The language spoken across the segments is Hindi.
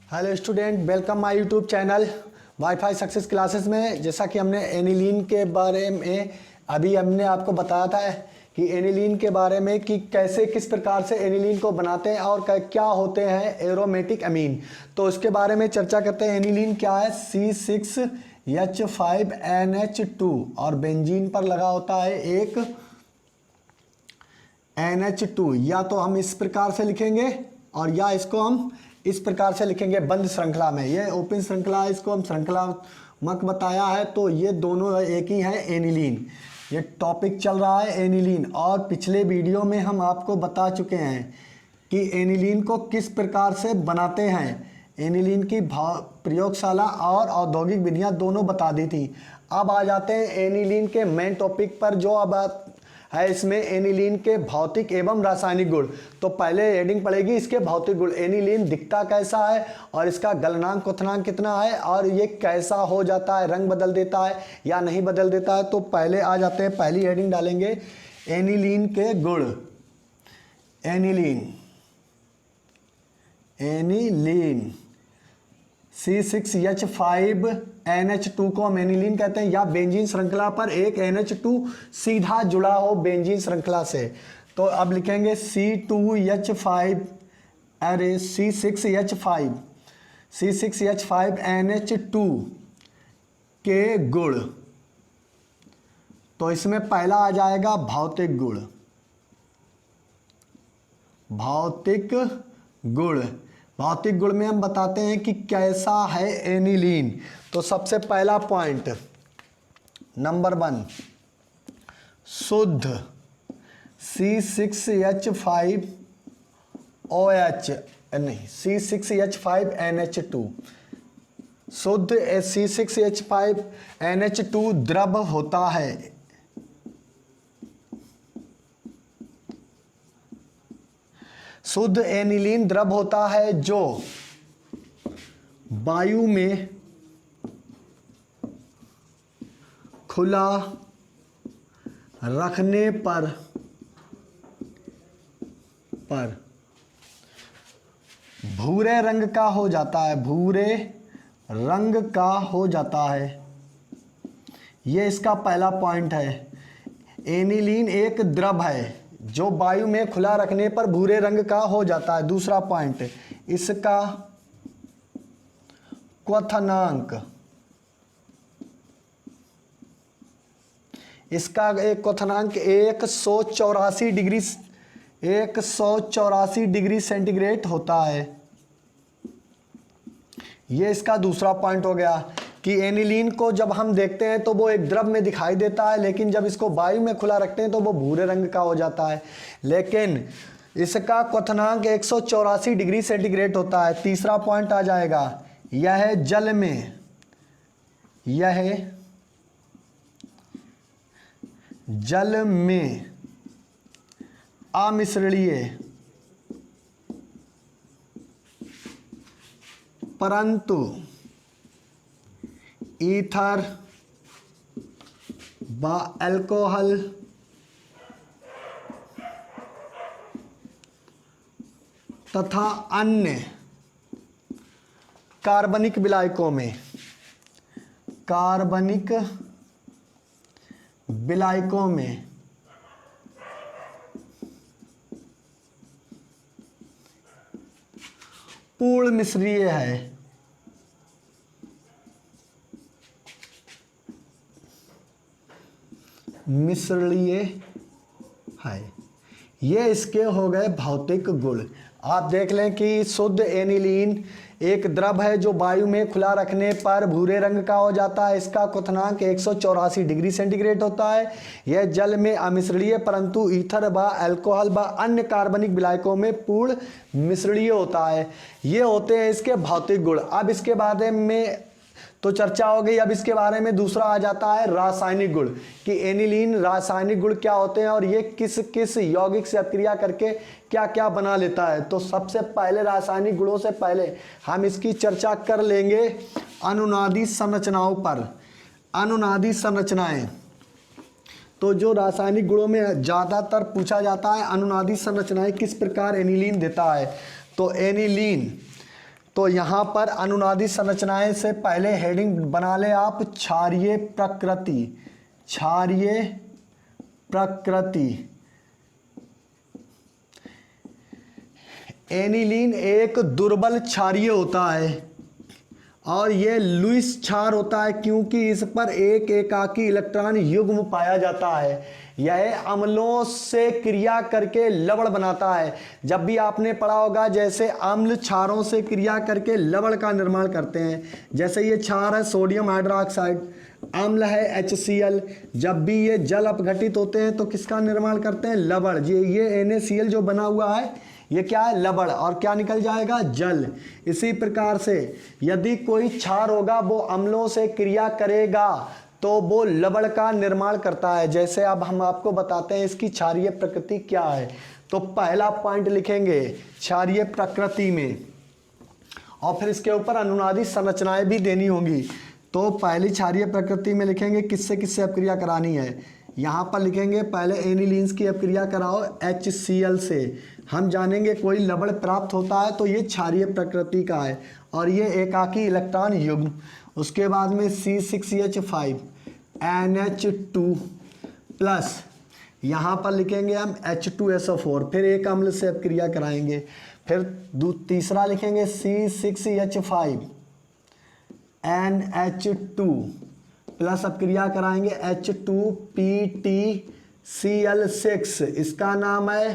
Hello student, welcome my YouTube channel wifi success classes में। जैसा कि हमने एनिलीन के बारे में अभी हमने आपको बताया था कि एनिलीन के बारे में कि कैसे किस प्रकार से एनिलीन को बनाते हैं और क्या होते हैं एरोमेटिक अमीन, तो उसके बारे में चर्चा करते हैं। एनिलीन क्या है? C6H5NH2 और बेंजीन पर लगा होता है एक NH2। या तो हम इस प्रकार से लिखेंगे और या इसको हम इस प्रकार से लिखेंगे बंद श्रृंखला में। ये ओपन श्रृंखला है, इसको हम श्रृंखलात्मक बताया है, तो ये दोनों एक ही है एनिलीन। ये टॉपिक चल रहा है एनिलीन और पिछले वीडियो में हम आपको बता चुके हैं कि एनिलीन को किस प्रकार से बनाते हैं। एनिलीन की प्रयोगशाला और औद्योगिक विधियां दोनों बता दी थी। अब आ जाते हैं एनिलीन के मेन टॉपिक पर, जो अब है इसमें एनिलीन के भौतिक एवं रासायनिक गुण। तो पहले हेडिंग पड़ेगी इसके भौतिक गुण, एनिलीन दिखता कैसा है और इसका गलनांक क्वथनांक कितना है और ये कैसा हो जाता है, रंग बदल देता है या नहीं बदल देता है। तो पहले आ जाते हैं, पहली हेडिंग डालेंगे एनिलीन के गुण। एनिलीन C6H5NH2 को हम एनिलीन कहते हैं, या बेंजीन श्रृंखला पर एक NH2 सीधा जुड़ा हो बेंजीन श्रृंखला से। तो अब लिखेंगे C6H5NH2 के गुण। तो इसमें पहला आ जाएगा भौतिक गुण। भौतिक गुण में हम बताते हैं कि कैसा है एनिलीन। तो सबसे पहला पॉइंट नंबर 1, शुद्ध C6H5NH2 शुद्ध C6H5NH2 द्रव होता है। शुद्ध एनिलीन द्रव होता है जो वायु में खुला रखने पर भूरे रंग का हो जाता है। भूरे रंग का हो जाता है। ये इसका पहला पॉइंट है। एनिलीन एक द्रव है जो वायु में खुला रखने पर भूरे रंग का हो जाता है। दूसरा पॉइंट, इसका क्वथनांक, इसका एक क्वथनांक 184 डिग्री सेंटीग्रेड होता है। ये इसका दूसरा पॉइंट हो गया कि एनिलीन को जब हम देखते हैं तो वो एक द्रव में दिखाई देता है, लेकिन जब इसको वायु में खुला रखते हैं तो वो भूरे रंग का हो जाता है। लेकिन इसका क्वथनांक 184 डिग्री सेंटीग्रेड होता है। तीसरा पॉइंट आ जाएगा, यह जल में अमिश्रणीय परंतु ईथर व अल्कोहल तथा अन्य कार्बनिक विलायकों में पूर्ण मिश्रीय है। मिश्रणीय है। ये इसके हो गए भौतिक गुण। आप देख लें कि शुद्ध एनिलीन एक द्रव है जो वायु में खुला रखने पर भूरे रंग का हो जाता है। इसका क्वथनांक 184 डिग्री सेंटीग्रेड होता है। यह जल में अमिश्रणीय परंतु ईथर व अल्कोहल व अन्य कार्बनिक विलायकों में पूर्ण मिश्रणीय होता है। ये होते हैं इसके भौतिक गुण। अब इसके बारे में तो चर्चा हो गई। अब इसके बारे में दूसरा आ जाता है रासायनिक गुण, कि एनिलीन रासायनिक गुण क्या होते हैं और ये किस किस यौगिक से अभिक्रिया करके क्या क्या बना लेता है। तो सबसे पहले रासायनिक गुणों से पहले हम इसकी चर्चा कर लेंगे अनुनादी संरचनाओं पर। अनुनादी संरचनाएं, तो जो रासायनिक गुणों में ज़्यादातर पूछा जाता है अनुनादी संरचनाएं किस प्रकार एनिलीन देता है। तो एनिलीन तो यहाँ पर अनुनादी संरचनाएं से पहले हेडिंग बना ले आप, क्षारीय प्रकृति। क्षारीय प्रकृति। एनिलीन एक दुर्बल क्षारीय होता है और ये लुईस क्षार होता है क्योंकि इस पर एक एकाकी इलेक्ट्रॉन युग्म पाया जाता है। यह अम्लों से क्रिया करके लवण बनाता है। जब भी आपने पढ़ा होगा जैसे अम्ल क्षारों से क्रिया करके लवण का निर्माण करते हैं, जैसे ये क्षार है सोडियम हाइड्रोक्साइड, अम्ल है HCl। जब भी ये जल अपघटित होते हैं तो किसका निर्माण करते हैं? लवण। ये NaCl जो बना हुआ है ये क्या है? लवण। और क्या निकल जाएगा? जल। इसी प्रकार से यदि कोई क्षार होगा वो अम्लों से क्रिया करेगा तो वो लवण का निर्माण करता है। जैसे अब हम आपको बताते हैं इसकी क्षारीय प्रकृति क्या है। तो पहला पॉइंट लिखेंगे क्षारीय प्रकृति में, और फिर इसके ऊपर अनुनादी संरचनाएं भी देनी होंगी। तो पहली क्षारीय प्रकृति में लिखेंगे किससे किससे अपक्रिया करानी है। यहाँ पर लिखेंगे पहले एनिलीन्स की अपक्रिया कराओ HCl से। हम जानेंगे कोई लवण प्राप्त होता है तो ये क्षारीय प्रकृति का है और ये एकाकी इलेक्ट्रॉन युग्म। उसके बाद में C6H5 NH2 प्लस यहाँ पर लिखेंगे हम H2SO4, फिर एक अम्ल से अपक्रिया कराएंगे। फिर तीसरा लिखेंगे C6H5 NH2 प्लस अपक्रिया कराएंगे H2PtCl6, इसका नाम है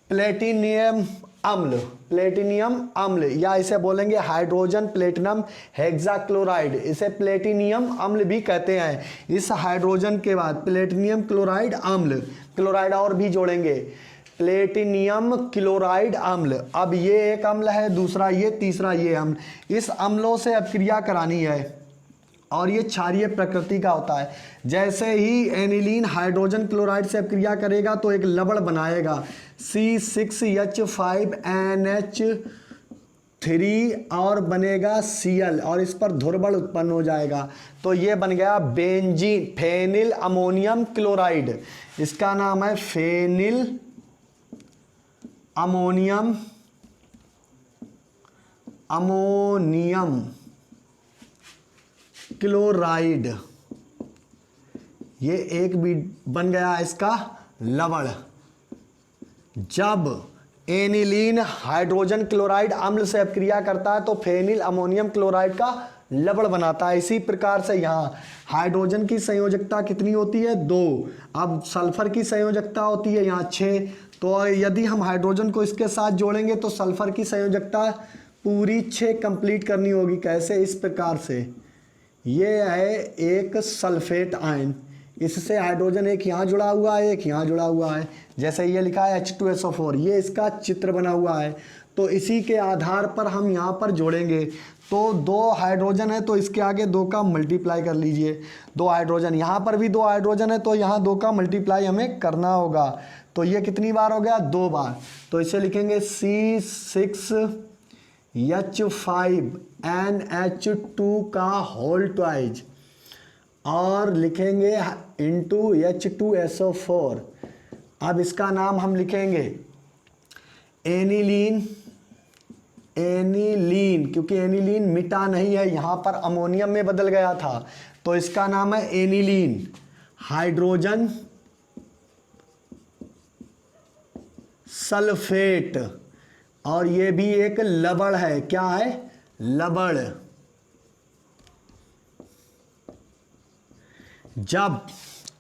प्लेटिनियम अम्ल। प्लेटिनियम अम्ल या इसे बोलेंगे हाइड्रोजन प्लेटिनम हेक्साक्लोराइड, इसे प्लेटिनियम अम्ल भी कहते हैं। इस हाइड्रोजन के बाद प्लेटिनियम क्लोराइड अम्ल, क्लोराइड और भी जोड़ेंगे, प्लेटिनियम क्लोराइड अम्ल। अब ये एक अम्ल है, दूसरा ये, तीसरा ये अम्ल। इस अम्लों से अपक्रिया करानी है और ये क्षारीय प्रकृति का होता है। जैसे ही एनिलीन हाइड्रोजन क्लोराइड से अपक्रिया करेगा तो एक लवण बनाएगा C6H5NH3 और बनेगा Cl और इस पर ध्रुवण उत्पन्न हो जाएगा। तो ये बन गया बेंजीन, फेनिल अमोनियम क्लोराइड। इसका नाम है फेनिल अमोनियम क्लोराइड। ये एक भी बन गया इसका लवण। जब एनिलीन हाइड्रोजन क्लोराइड अम्ल से अपक्रिया करता है तो फेनिल अमोनियम क्लोराइड का लवण बनाता है। इसी प्रकार से यहाँ हाइड्रोजन की संयोजकता कितनी होती है? 2। अब सल्फर की संयोजकता होती है यहाँ 6। तो यदि हम हाइड्रोजन को इसके साथ जोड़ेंगे तो सल्फर की संयोजकता पूरी 6 कंप्लीट करनी होगी। कैसे? इस प्रकार से, ये है एक सल्फेट आयन, इससे हाइड्रोजन एक यहाँ जुड़ा हुआ है, एक यहाँ जुड़ा हुआ है। जैसे ये लिखा है H2SO4, ये इसका चित्र बना हुआ है। तो इसी के आधार पर हम यहाँ पर जोड़ेंगे। तो 2 हाइड्रोजन है तो इसके आगे 2 का मल्टीप्लाई कर लीजिए। 2 हाइड्रोजन, यहाँ पर भी 2 हाइड्रोजन है तो यहाँ 2 का मल्टीप्लाई हमें करना होगा। तो ये कितनी बार हो गया? 2 बार। तो इसे लिखेंगे C6H5NH2 का होल ट्वाइज और लिखेंगे इंटू H2SO4। अब इसका नाम हम लिखेंगे एनिलीन, क्योंकि एनिलीन मिटा नहीं है, यहाँ पर अमोनियम में बदल गया था तो इसका नाम है एनिलीन हाइड्रोजन सल्फेट। और ये भी एक लवण है। क्या है? लवण। जब,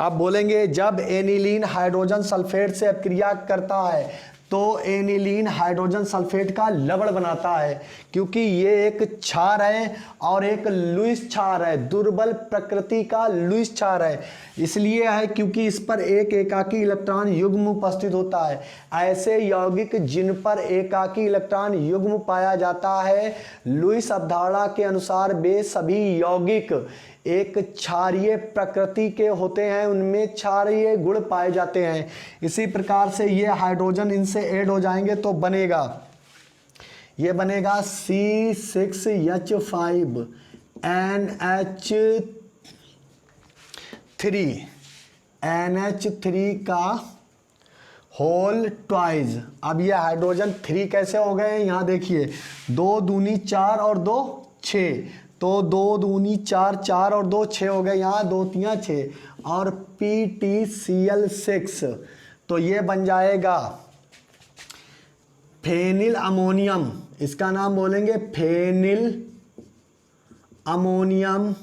अब बोलेंगे जब एनिलीन हाइड्रोजन सल्फेट से अपक्रिया करता है तो एनिलीन हाइड्रोजन सल्फेट का लवण बनाता है, क्योंकि ये एक क्षार है और एक लुईस क्षार है, दुर्बल प्रकृति का लुईस क्षार है। इसलिए है क्योंकि इस पर एक एकाकी इलेक्ट्रॉन युग्म उपस्थित होता है। ऐसे यौगिक जिन पर एकाकी इलेक्ट्रॉन युग्म पाया जाता है, लुईस अवधारणा के अनुसार वे सभी यौगिक एक क्षारीय प्रकृति के होते हैं, उनमें क्षारीय गुण पाए जाते हैं। इसी प्रकार से ये हाइड्रोजन इनसे ऐड हो जाएंगे तो बनेगा, ये बनेगा C6H5NH3 का होल ट्वाइस। अब ये हाइड्रोजन 3 कैसे हो गए हैं, यहाँ देखिए 2 दूनी 4 और 2 6, तो 2 दूनी 4, 4 और 2 6 हो गए, यहाँ 2 तियाँ 6 और PtCl6, तो ये बन जाएगा फेनिल अमोनियम। इसका नाम बोलेंगे phenyl ammonium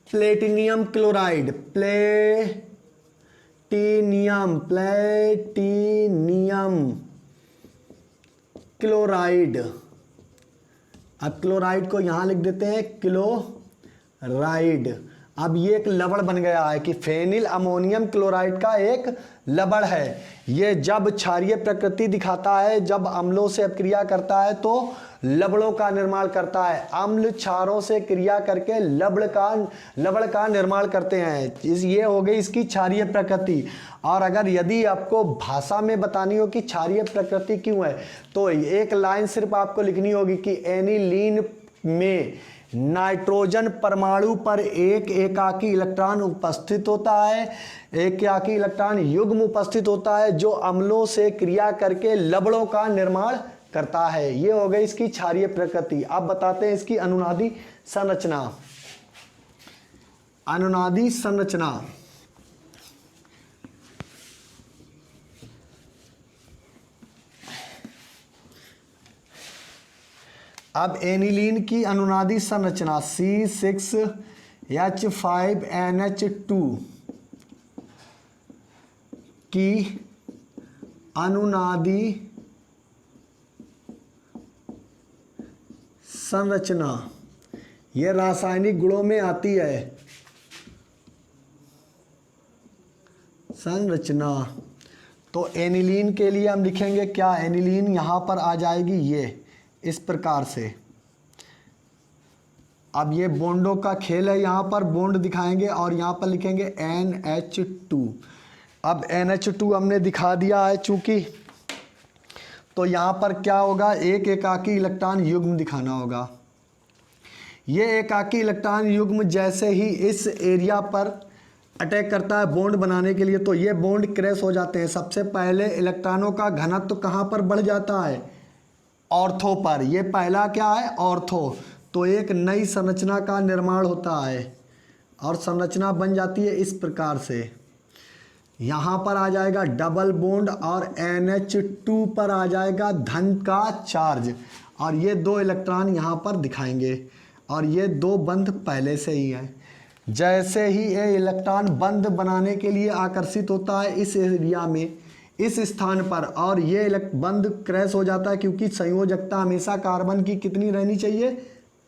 platinum chloride, platinum chloride. अब क्लोराइड को यहां लिख देते हैं क्लोराइड। अब ये एक लवण बन गया है कि फेनिल अमोनियम क्लोराइड का एक लवण है। ये जब क्षारीय प्रकृति दिखाता है, जब अम्लों से क्रिया करता है तो लवणों का निर्माण करता है। अम्ल क्षारों से क्रिया करके लवण का निर्माण करते हैं। ये हो गई इसकी क्षारीय प्रकृति। और अगर यदि आपको भाषा में बतानी हो कि क्षारीय प्रकृति क्यों है, तो एक लाइन सिर्फ आपको लिखनी होगी कि एनिलीन में नाइट्रोजन परमाणु पर एक एकाकी इलेक्ट्रॉन उपस्थित होता है, एक एकाकी इलेक्ट्रॉन युग्म उपस्थित होता है जो अम्लों से क्रिया करके लवणों का निर्माण करता है। ये हो गई इसकी क्षारीय प्रकृति। अब बताते हैं इसकी अनुनादी संरचना। अनुनादी संरचना, अब एनिलीन की अनुनादी संरचना C6H5NH2 की अनुनादी संरचना, यह रासायनिक गुणों में आती है। संरचना तो एनिलीन के लिए हम लिखेंगे क्या, एनिलीन यहाँ पर आ जाएगी ये इस प्रकार से। अब ये बॉन्डों का खेल है, यहाँ पर बॉन्ड दिखाएंगे और यहाँ पर लिखेंगे NH2। अब NH2 हमने दिखा दिया है चूंकि, तो यहाँ पर क्या होगा, एक एकाकी इलेक्ट्रॉन युग्म दिखाना होगा। ये एकाकी इलेक्ट्रॉन युग्म जैसे ही इस एरिया पर अटैक करता है बॉन्ड बनाने के लिए, तो ये बॉन्ड क्रैश हो जाते हैं। सबसे पहले इलेक्ट्रॉनों का घनत्व तो कहाँ पर बढ़ जाता है, ऑर्थो पर। ये पहला क्या है, ऑर्थो। तो एक नई संरचना का निर्माण होता है और संरचना बन जाती है इस प्रकार से। यहाँ पर आ जाएगा डबल बॉन्ड और NH2 पर आ जाएगा धन का चार्ज, और ये 2 इलेक्ट्रॉन यहाँ पर दिखाएंगे और ये 2 बंध पहले से ही है। जैसे ही ये इलेक्ट्रॉन बंध बनाने के लिए आकर्षित होता है इस एरिया में, इस स्थान पर, और ये बंध क्रैश हो जाता है क्योंकि संयोजकता हमेशा कार्बन की कितनी रहनी चाहिए,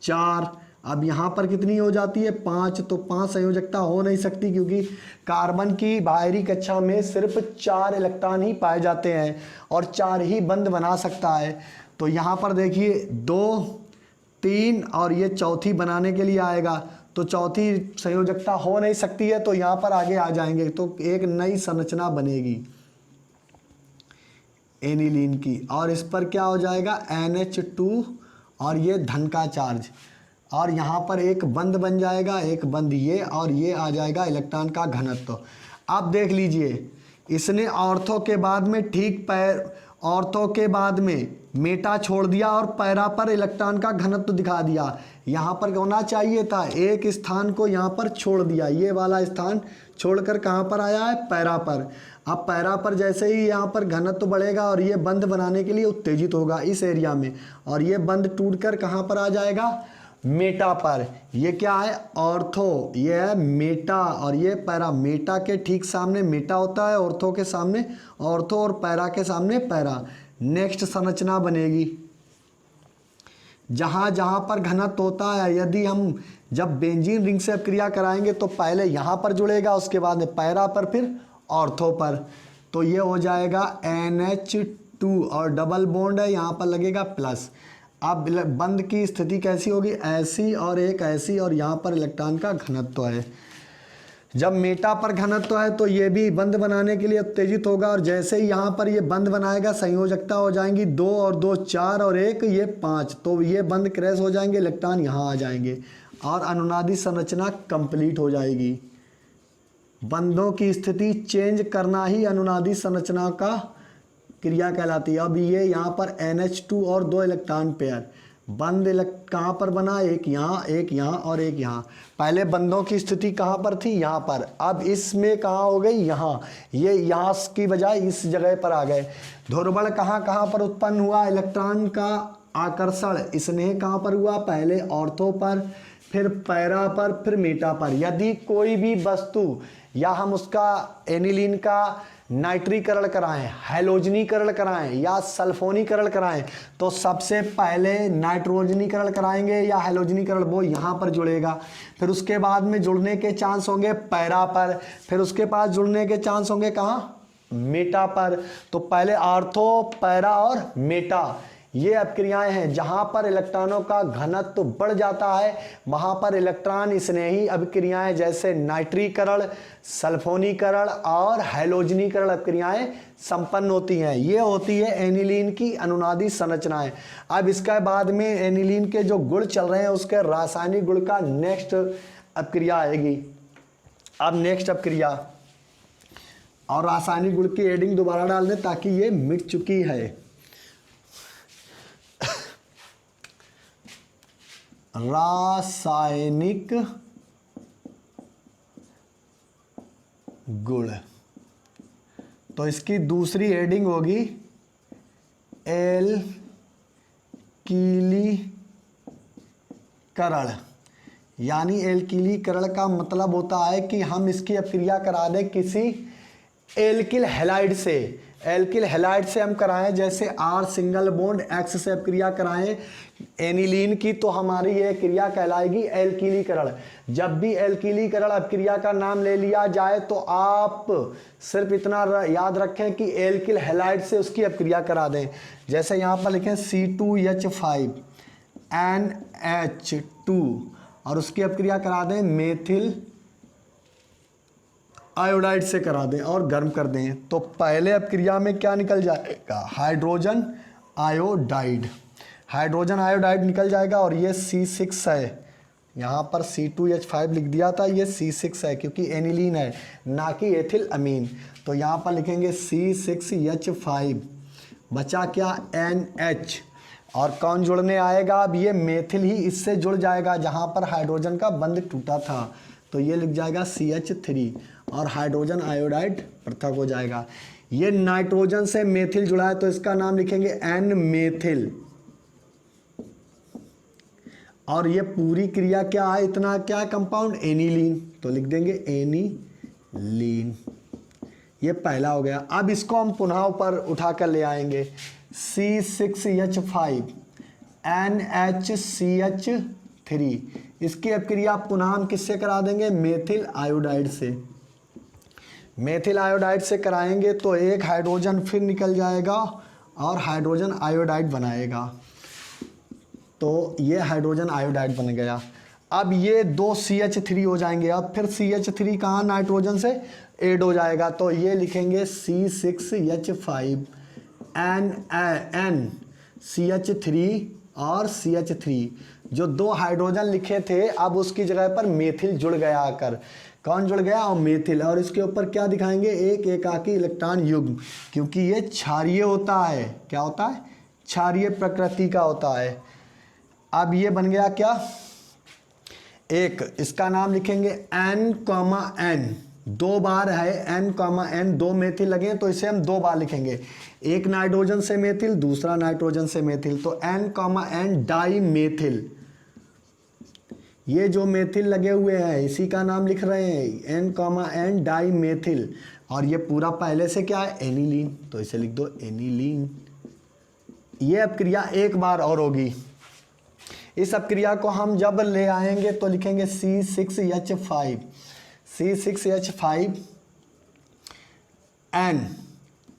4। अब यहाँ पर कितनी हो जाती है, 5। तो 5 संयोजकता हो नहीं सकती क्योंकि कार्बन की बाहरी कक्षा में सिर्फ 4 इलेक्ट्रॉन ही पाए जाते हैं और 4 ही बंध बना सकता है। तो यहाँ पर देखिए 2, 3 और ये चौथी बनाने के लिए आएगा, तो चौथी संयोजकता हो नहीं सकती है, तो यहाँ पर आगे आ जाएंगे तो एक नई संरचना बनेगी एनिलीन की। और इस पर क्या हो जाएगा, NH2 और ये धन का चार्ज, और यहाँ पर एक बंध बन जाएगा, एक बंध ये, और ये आ जाएगा इलेक्ट्रॉन का घनत्व। अब देख लीजिए, इसने ऑर्थो के बाद में ऑर्थो के बाद में मेटा छोड़ दिया और पैरा पर इलेक्ट्रॉन का घनत्व दिखा दिया। यहाँ पर होना चाहिए था, एक स्थान को यहाँ पर छोड़ दिया, ये वाला स्थान छोड़कर कहाँ पर आया है, पैरा पर। अब पैरा पर जैसे ही यहाँ पर घनत्व बढ़ेगा और ये बंध बनाने के लिए उत्तेजित होगा इस एरिया में, और ये बंध टूटकर कहाँ पर आ जाएगा, मेटा पर। ये क्या है, ऑर्थो, ये है मेटा, और ये पैरा। मेटा के ठीक सामने मेटा होता है, ऑर्थो के सामने ऑर्थो, और पैरा के सामने पैरा। नेक्स्ट संरचना बनेगी जहाँ जहाँ पर घनत्व होता है, यदि हम जब बेंजीन रिंग से क्रिया कराएंगे तो पहले यहाँ पर जुड़ेगा, उसके बाद में पैरा पर, फिर ऑर्थो पर। तो ये हो जाएगा NH2 और डबल बॉन्ड है, यहाँ पर लगेगा प्लस। अब बंध की स्थिति कैसी होगी, ऐसी और एक ऐसी, और यहाँ पर इलेक्ट्रॉन का घनत्व है। जब मेटा पर घनत्व है तो ये भी बंध बनाने के लिए उत्तेजित होगा, और जैसे ही यहाँ पर ये बंध बनाएगा संयोजकता हो जाएंगी 2 और 2 4 और 1 ये 5, तो ये बंध क्रैश हो जाएंगे, इलेक्ट्रॉन यहाँ आ जाएंगे और अनुनादी संरचना कंप्लीट हो जाएगी। बंधों की स्थिति चेंज करना ही अनुनादी संरचना का क्रिया कहलाती है। अब ये यहाँ पर NH2 और 2 इलेक्ट्रॉन पेयर, बंध कहाँ पर बना, एक यहाँ और एक यहाँ। पहले बंधों की स्थिति कहाँ पर थी, यहाँ पर, अब इसमें कहाँ हो गई, यहाँ, ये यहाँ की बजाय इस जगह पर आ गए। ध्रुवण कहाँ कहाँ पर उत्पन्न हुआ, इलेक्ट्रॉन का आकर्षण स्नेह कहाँ पर हुआ, पहले ऑर्थो पर, फिर पैरा पर, फिर मेटा पर। यदि कोई भी वस्तु या हम उसका एनिलीन का नाइट्रीकरण कराएं, हैलोजनीकरण कराएं या सल्फोनीकरण कराएं, तो सबसे पहले नाइट्रोजनीकरण कराएंगे या हैलोजनीकरण, वो यहाँ पर जुड़ेगा। फिर उसके बाद में जुड़ने के चांस होंगे पैरा पर, फिर उसके पास जुड़ने के चांस होंगे कहाँ, मेटा पर। तो पहले आर्थो, पैरा और मेटा, ये अपक्रियाएं हैं। जहां पर इलेक्ट्रॉनों का घनत्व बढ़ जाता है वहां पर इलेक्ट्रॉन स्नेही अभिक्रियाएं जैसे नाइट्रीकरण, सल्फोनीकरण और हैलोजनीकरण अभिक्रियाएं संपन्न होती हैं। ये होती है एनिलीन की अनुनादी संरचनाएं। अब इसके बाद में एनिलीन के जो गुण चल रहे हैं उसके रासायनिक गुण का नेक्स्ट अपक्रिया आएगी। अब नेक्स्ट अपक्रिया और रासायनिक गुण की एडिंग दोबारा डाल दें ताकि ये मिट चुकी है। रासायनिक गुण, तो इसकी दूसरी हेडिंग होगी एल्कीलीकरण, यानी एल्कीलीकरण का मतलब होता है कि हम इसकी अपक्रिया करा दें किसी एल्किल हैलाइड से। एल्किल हैलाइड से हम कराएं, जैसे R सिंगल बॉन्ड X से अपक्रिया कराएं एनिलीन की, तो हमारी यह क्रिया कहलाएगी एल्कीलीकरण। जब भी एल्कीलीकरण अपक्रिया का नाम ले लिया जाए तो आप सिर्फ इतना याद रखें कि एल्किल हैलाइड से उसकी अपक्रिया करा दें। जैसे यहाँ पर लिखें C2H5 NH2 और उसकी अपक्रिया करा दें मेथिल आयोडाइड से करा दें और गर्म कर दें, तो पहले अपक्रिया में क्या निकल जाएगा, हाइड्रोजन आयोडाइड। हाइड्रोजन आयोडाइड निकल जाएगा और ये C6 है। यहाँ पर C2H5 लिख दिया था, ये C6 है क्योंकि एनिलीन है ना कि एथिल अमीन। तो यहाँ पर लिखेंगे C6H5, बचा क्या NH, और कौन जुड़ने आएगा, अब ये मेथिल ही इससे जुड़ जाएगा जहाँ पर हाइड्रोजन का बंध टूटा था, तो ये लिख जाएगा CH3 और हाइड्रोजन आयोडाइड पृथक हो जाएगा। ये नाइट्रोजन से मेथिल जुड़ा है तो इसका नाम लिखेंगे N मेथिल, और ये पूरी क्रिया क्या है, इतना क्या कंपाउंड एनिलीन, तो लिख देंगे एनिलीन। ये पहला हो गया। अब इसको हम पुनः ऊपर उठा कर ले आएंगे, C6H5 NHCH3, इसकी अपक्रिया पुनः हम किससे करा देंगे, मेथिल आयोडाइड से। मेथिल आयोडाइड से कराएंगे तो एक हाइड्रोजन फिर निकल जाएगा और हाइड्रोजन आयोडाइड बनाएगा, तो ये हाइड्रोजन आयोडाइड बन गया। अब ये दो CH3 हो जाएंगे, अब फिर CH3 कहाँ नाइट्रोजन से ऐड हो जाएगा, तो ये लिखेंगे C6H5 NCH3 और CH3, जो दो हाइड्रोजन लिखे थे अब उसकी जगह पर मेथिल जुड़ गया आकर। कौन जुड़ गया, और मेथिल, और इसके ऊपर क्या दिखाएंगे, एक एकाकी इलेक्ट्रॉन युग्म, क्योंकि ये क्षारीय होता है। क्या होता है, क्षारीय प्रकृति का होता है। अब ये बन गया क्या, एक, इसका नाम लिखेंगे N, दो बार है N, दो मेथिल लगे तो इसे हम दो बार लिखेंगे, एक नाइट्रोजन से मेथिल, दूसरा नाइट्रोजन से मेथिल, तो N, डाई मेथिल। ये जो मेथिल लगे हुए हैं इसी का नाम लिख रहे हैं N, डाई मेथिल, और ये पूरा पहले से क्या है, एनिलीन, तो इसे लिख दो एनिलीन। ये अपक्रिया एक बार और होगी। इस अपक्रिया को हम जब ले आएंगे तो लिखेंगे C6H5 N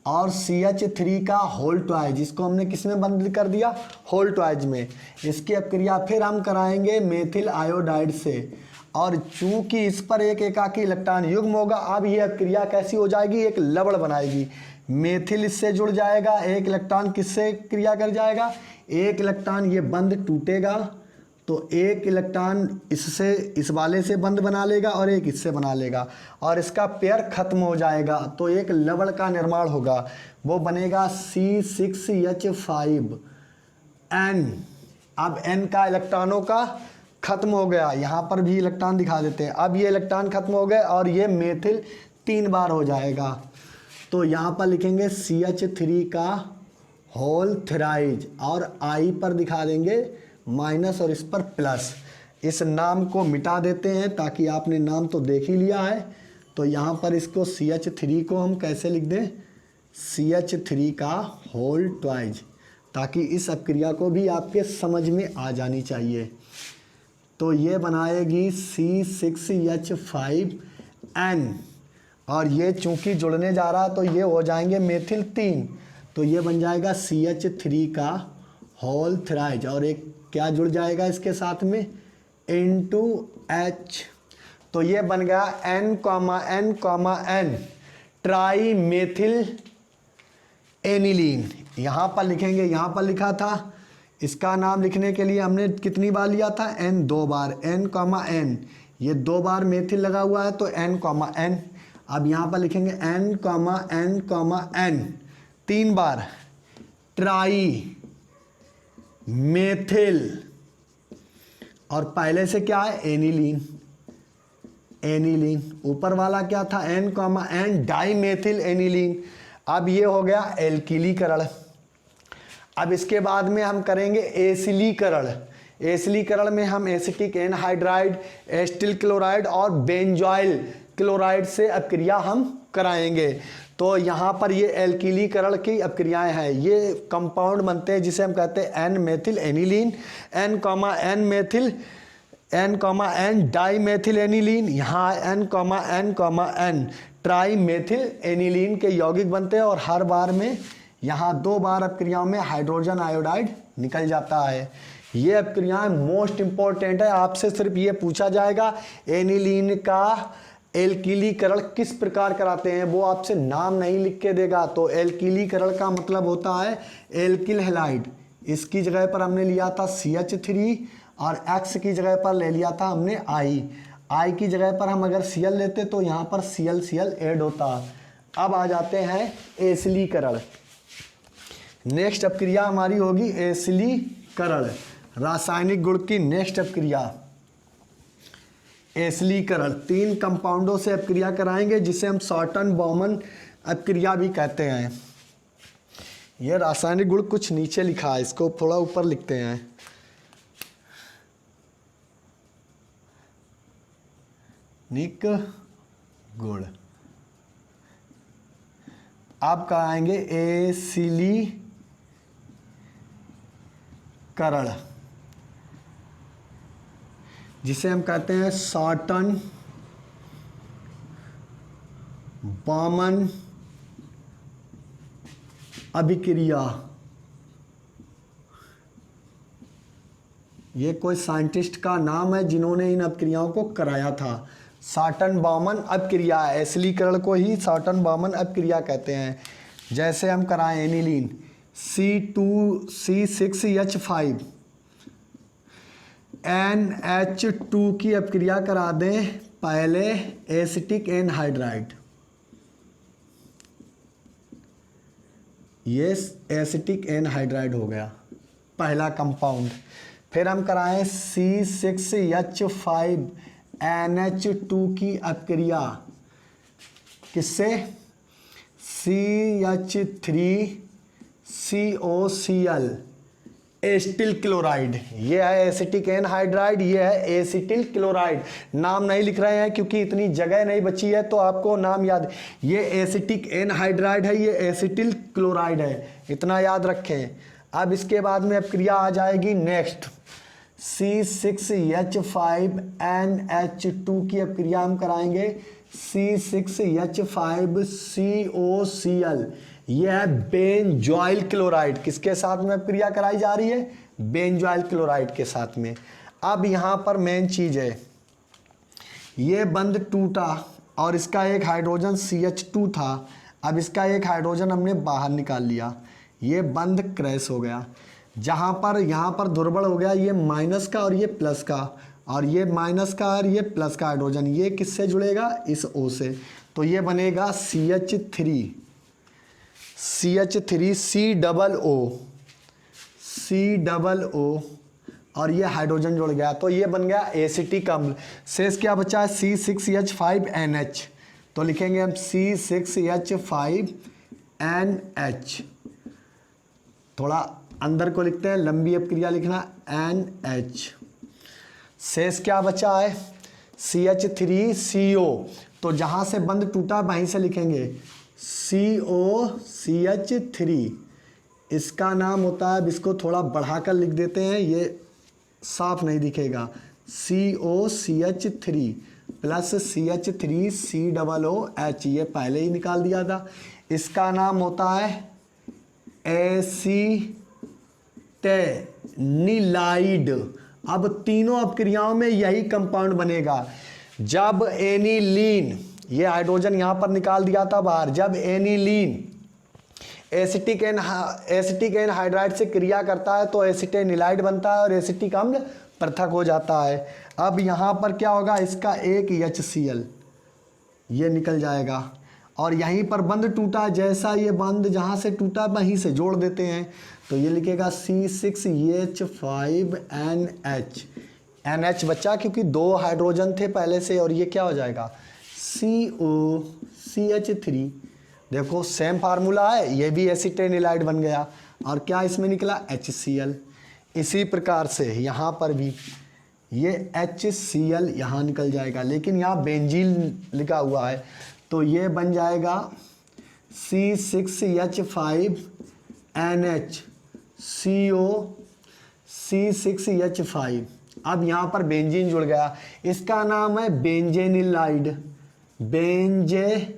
और CH3 का होल ट्वाइज, जिसको हमने किसमें बंद कर दिया, होल ट्वाइज में। इसकी अपक्रिया फिर हम कराएंगे मेथिल आयोडाइड से, और चूंकि इस पर एक एकाकी इलेक्ट्रॉन युग्म होगा, अब ये अपक्रिया कैसी हो जाएगी, एक लवण बनाएगी। मेथिल इससे जुड़ जाएगा, एक इलेक्ट्रॉन किससे क्रिया कर जाएगा, एक इलेक्ट्रॉन, ये बंध टूटेगा तो एक इलेक्ट्रॉन इससे इस वाले से बंध बना लेगा और एक इससे बना लेगा और इसका पेयर खत्म हो जाएगा, तो एक लवण का निर्माण होगा, वो बनेगा C6H5N। अब N का इलेक्ट्रॉनों का खत्म हो गया, यहाँ पर भी इलेक्ट्रॉन दिखा देते हैं। अब ये इलेक्ट्रॉन खत्म हो गए और ये मेथिल 3 बार हो जाएगा, तो यहाँ पर लिखेंगे CH3 का होल थ्राइज और I पर दिखा देंगे माइनस और इस पर प्लस। इस नाम को मिटा देते हैं ताकि आपने नाम तो देख ही लिया है। तो यहाँ पर इसको CH3 को हम कैसे लिख दें, CH3 का होल ट्वाइज, ताकि इस अपक्रिया को भी आपके समझ में आ जानी चाहिए। तो ये बनाएगी C6H5N और ये चूंकि जुड़ने जा रहा तो ये हो जाएंगे मेथिल 3, तो ये बन जाएगा CH3 का होल थ्राइज और एक क्या जुड़ जाएगा इसके साथ में N2H। तो ये बन गया N, ट्राई मेथिल एनिलीन। यहाँ पर लिखेंगे, यहाँ पर लिखा था, इसका नाम लिखने के लिए हमने कितनी बार लिया था, N 2 बार, N, ये 2 बार मेथिल लगा हुआ है तो N। अब यहाँ पर लिखेंगे N, N 3 बार ट्राई मेथिल और पहले से क्या है एनिलीन, ऊपर वाला क्या था N, डाई मेथिल एनिलीन। अब ये हो गया एल्किलीकरण। अब इसके बाद में हम करेंगे एसिलीकरण में हम एसिटिक एनहाइड्राइड, एस्टिल क्लोराइड और बेंजॉइल क्लोराइड से अपक्रिया हम कराएंगे। तो यहाँ पर ये एल्किलीकरण की अपक्रियाएं हैं, ये कंपाउंड बनते हैं जिसे हम कहते हैं N methyl aniline, N, di methyl aniline, यहाँ N, ट्राई मेथिल एनिलीन के यौगिक बनते हैं और हर बार में यहाँ 2 बार अपक्रियाओं में हाइड्रोजन आयोडाइड निकल जाता है। ये अपक्रियाएं मोस्ट इंपॉर्टेंट है, आपसे सिर्फ ये पूछा जाएगा एनिलीन का एल्किलीकरण किस प्रकार कराते हैं, वो आपसे नाम नहीं लिख के देगा। तो एल्किलीकरण का मतलब होता है एल्किल हैलाइड, इसकी जगह पर हमने लिया था CH3 और X की जगह पर ले लिया था हमने I की जगह पर हम अगर Cl लेते तो यहाँ पर Cl ऐड होता। अब आ जाते हैं एसिलीकरण। नेक्स्ट अपक्रिया हमारी होगी एसिलीकरण, रासायनिक गुण की नेक्स्ट अपक्रिया एसिलीकरण। 3 कंपाउंडों से अपक्रिया कराएंगे जिसे हम शॉर्टन बॉमन अपक्रिया भी कहते हैं। ये रासायनिक गुण कुछ नीचे लिखा है, इसको थोड़ा ऊपर लिखते हैं। निक गुण आप कराएंगे एसिलीकरण, जिसे हम कहते हैं शॉर्टन बॉमन अभिक्रिया। ये कोई साइंटिस्ट का नाम है जिन्होंने इन अपक्रियाओं को कराया था। शॉर्टन बॉमन अपक्रिया, एसिलीकरण को ही शॉर्टन बॉमन अपक्रिया कहते हैं। जैसे हम कराएं एनिलीन C6H5 NH2 की अपक्रिया करा दें पहले एसिटिक एनहाइड्राइड, ये एसिटिक एनहाइड्राइड हो गया पहला कंपाउंड। फिर हम कराएं C6H5NH2 की अपक्रिया किससे, CH3COCl एस्टिल क्लोराइड। ये है एसिटिक एनहाइड्राइड, ये है एसिटिल क्लोराइड। नाम नहीं लिख रहे हैं क्योंकि इतनी जगह नहीं बची है, तो आपको नाम याद, ये एसिटिक एनहाइड्राइड है, ये एसिटिल क्लोराइड है, इतना याद रखें। अब इसके बाद में अपक्रिया आ जाएगी नेक्स्ट C6H5NH2 की अपक्रिया हम कराएंगे C6H5COCl, यह है बेंजॉइल क्लोराइड। किसके साथ में अपक्रिया कराई जा रही है, बेंजॉइल क्लोराइड के साथ में। अब यहाँ पर मेन चीज़ है, ये बंध टूटा और इसका एक हाइड्रोजन CH2 था, अब इसका एक हाइड्रोजन हमने बाहर निकाल लिया, ये बंध क्रैश हो गया। जहाँ पर यहाँ पर दुर्बल हो गया ये माइनस का और ये प्लस का, और ये माइनस का और ये प्लस का हाइड्रोजन, ये किससे जुड़ेगा, इस O से। तो ये बनेगा CH3 COO और ये हाइड्रोजन जुड़ गया, तो ये बन गया एसिटिक अम्ल। शेष क्या बचा है, C6H5NH। तो लिखेंगे हम C6H5NH, थोड़ा अंदर को लिखते हैं, लंबी अपक्रिया लिखना NH। शेष क्या बचा है, CH3CO, तो जहाँ से बंध टूटा वहीं से लिखेंगे COCH3, इसका नाम होता है, अब इसको थोड़ा बढ़ाकर लिख देते हैं, ये साफ नहीं दिखेगा, COCH3 प्लस CH3COOH, ये पहले ही निकाल दिया था। इसका नाम होता है एसीटेनिलाइड। अब तीनों अपक्रियाओं में यही कंपाउंड बनेगा। जब एनिलीन, ये हाइड्रोजन यहाँ पर निकाल दिया था बाहर, जब एनिलीन एसिटिक एनहाइड्राइड से क्रिया करता है तो एसिटेनिलाइड बनता है और एसिटिक अम्ल पृथक हो जाता है। अब यहाँ पर क्या होगा, इसका एक HCl ये निकल जाएगा, और यहीं पर बंध टूटा, जैसा ये बंध जहाँ से टूटा वहीं से जोड़ देते हैं, तो ये लिखेगा C6H5NH। NH बच्चा क्योंकि 2 हाइड्रोजन थे पहले से, और ये क्या हो जाएगा COCH3। देखो सेम फार्मूला है, ये भी एसिटेनिलाइड बन गया, और क्या इसमें निकला HCl। इसी प्रकार से यहाँ पर भी ये HCl यहाँ निकल जाएगा, लेकिन यहाँ बेंजीन लिखा हुआ है, तो ये बन जाएगा C6H5NH C6H5। अब यहाँ पर बेंजीन जुड़ गया, इसका नाम है बेंजेनिलाइड, बेंजेनिलाइड,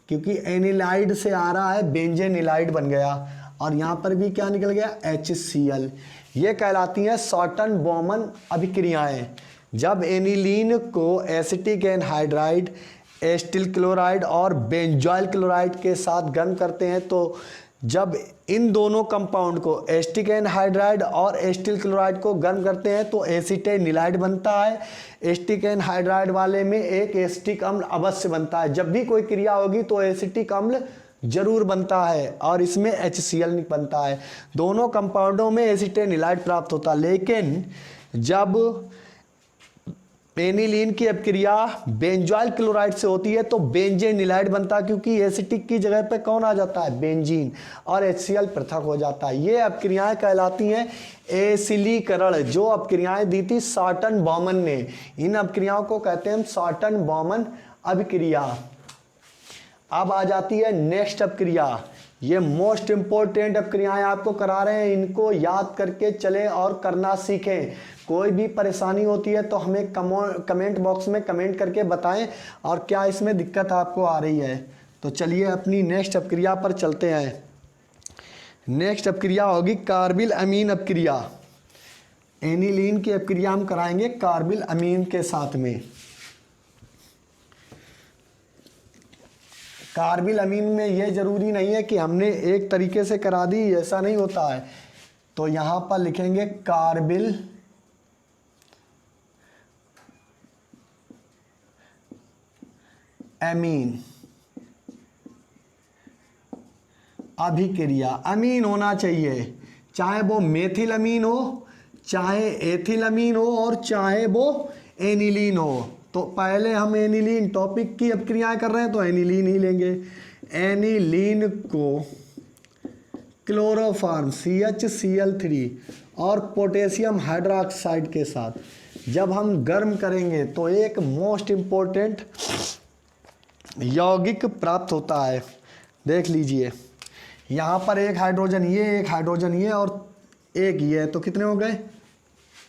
क्योंकि एनिलाइड से आ रहा है, बेंजेनिलाइड बन गया, और यहाँ पर भी क्या निकल गया HCl। ये कहलाती हैं शॉर्टन बॉमन अभिक्रियाएं। जब एनिलीन को एसिटिक एनहाइड्राइड, एस्टिल क्लोराइड और बेंजॉइल क्लोराइड के साथ गर्म करते हैं, तो जब इन दोनों कंपाउंड को एसिटिक एनहाइड्राइड और एस्टिल क्लोराइड को गर्म करते हैं तो एसिटेनिलाइड बनता है। एसिटिक एनहाइड्राइड वाले में एक एसिटिक अम्ल अवश्य बनता है, जब भी कोई क्रिया होगी तो एसिटिक अम्ल जरूर बनता है, और इसमें HCl बनता है। दोनों कंपाउंडों में एसिटेनिलाइड प्राप्त होता है, लेकिन जब एनिलीन की अपक्रिया बेंजॉइल क्लोराइड से होती है तो बेंजेनिलाइड बनता है, क्योंकि एसिटिक की जगह पे कौन आ जाता है, बेंजीन, और HCl पृथक हो जाता है। ये अपक्रियाएं कहलाती हैं एसिलीकरण, जो अपक्रियाएं दी थी शॉर्टन बॉमन ने। इन अपक्रियाओं को कहते हैं हम शॉर्टन बॉमन अभिक्रिया। अब आ जाती है नेक्स्ट अपक्रिया, ये मोस्ट इंपॉर्टेंट अपक्रियाएं आपको करा रहे हैं, इनको याद करके चलें और करना सीखें। कोई भी परेशानी होती है तो हमें कमेंट बॉक्स में कमेंट करके बताएं, और क्या इसमें दिक्कत आपको आ रही है। तो चलिए अपनी नेक्स्ट अपक्रिया पर चलते हैं। नेक्स्ट अपक्रिया होगी कार्बिल अमीन अपक्रिया। एनिलीन की अपक्रिया हम कराएंगे कार्बिल अमीन के साथ में। कार्बिल अमीन में ये जरूरी नहीं है कि हमने एक तरीके से करा दी, ऐसा नहीं होता है। तो यहाँ पर लिखेंगे कार्बिल अमीन अभिक्रिया। अमीन होना चाहिए, चाहे वो मेथिल अमीन हो, चाहे एथिल अमीन हो, और चाहे वो एनिलीन हो। तो पहले हम एनिलीन टॉपिक की अपक्रियाएं कर रहे हैं तो एनिलीन ही लेंगे। एनिलीन को क्लोरोफॉर्म CHCl3 और पोटेशियम हाइड्रोक्साइड के साथ जब हम गर्म करेंगे तो एक मोस्ट इम्पोर्टेंट यौगिक प्राप्त होता है। देख लीजिए, यहाँ पर एक हाइड्रोजन ये, एक हाइड्रोजन ये, और एक ये, तो कितने हो गए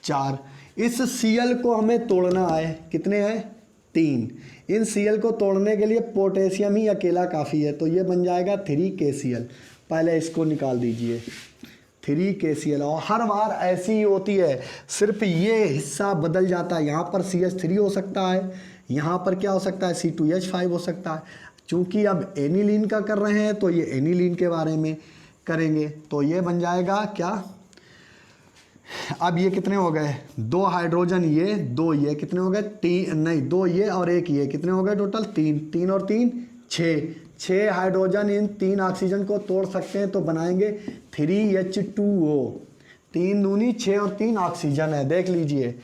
4। इस Cl को हमें तोड़ना है, कितने हैं 3। इन Cl को तोड़ने के लिए पोटेशियम ही अकेला काफ़ी है, तो ये बन जाएगा 3KCl। पहले इसको निकाल दीजिए 3KCl, और हर बार ऐसी ही होती है, सिर्फ ये हिस्सा बदल जाता है। यहाँ पर CH3 हो सकता है, यहाँ पर क्या हो सकता है C2H5 हो सकता है। चूंकि अब एनिलीन का कर रहे हैं तो ये एनिलीन के बारे में करेंगे। तो ये बन जाएगा क्या, अब ये कितने हो गए, 2 हाइड्रोजन ये, 2 ये, कितने हो गए, 3 नहीं 2 ये और 1 ये, कितने हो गए टोटल 3, 3 और 3 6 हाइड्रोजन इन 3 ऑक्सीजन को तोड़ सकते हैं तो बनाएंगे 3H2O। 3 दूनी 6 और 3 ऑक्सीजन है, देख लीजिए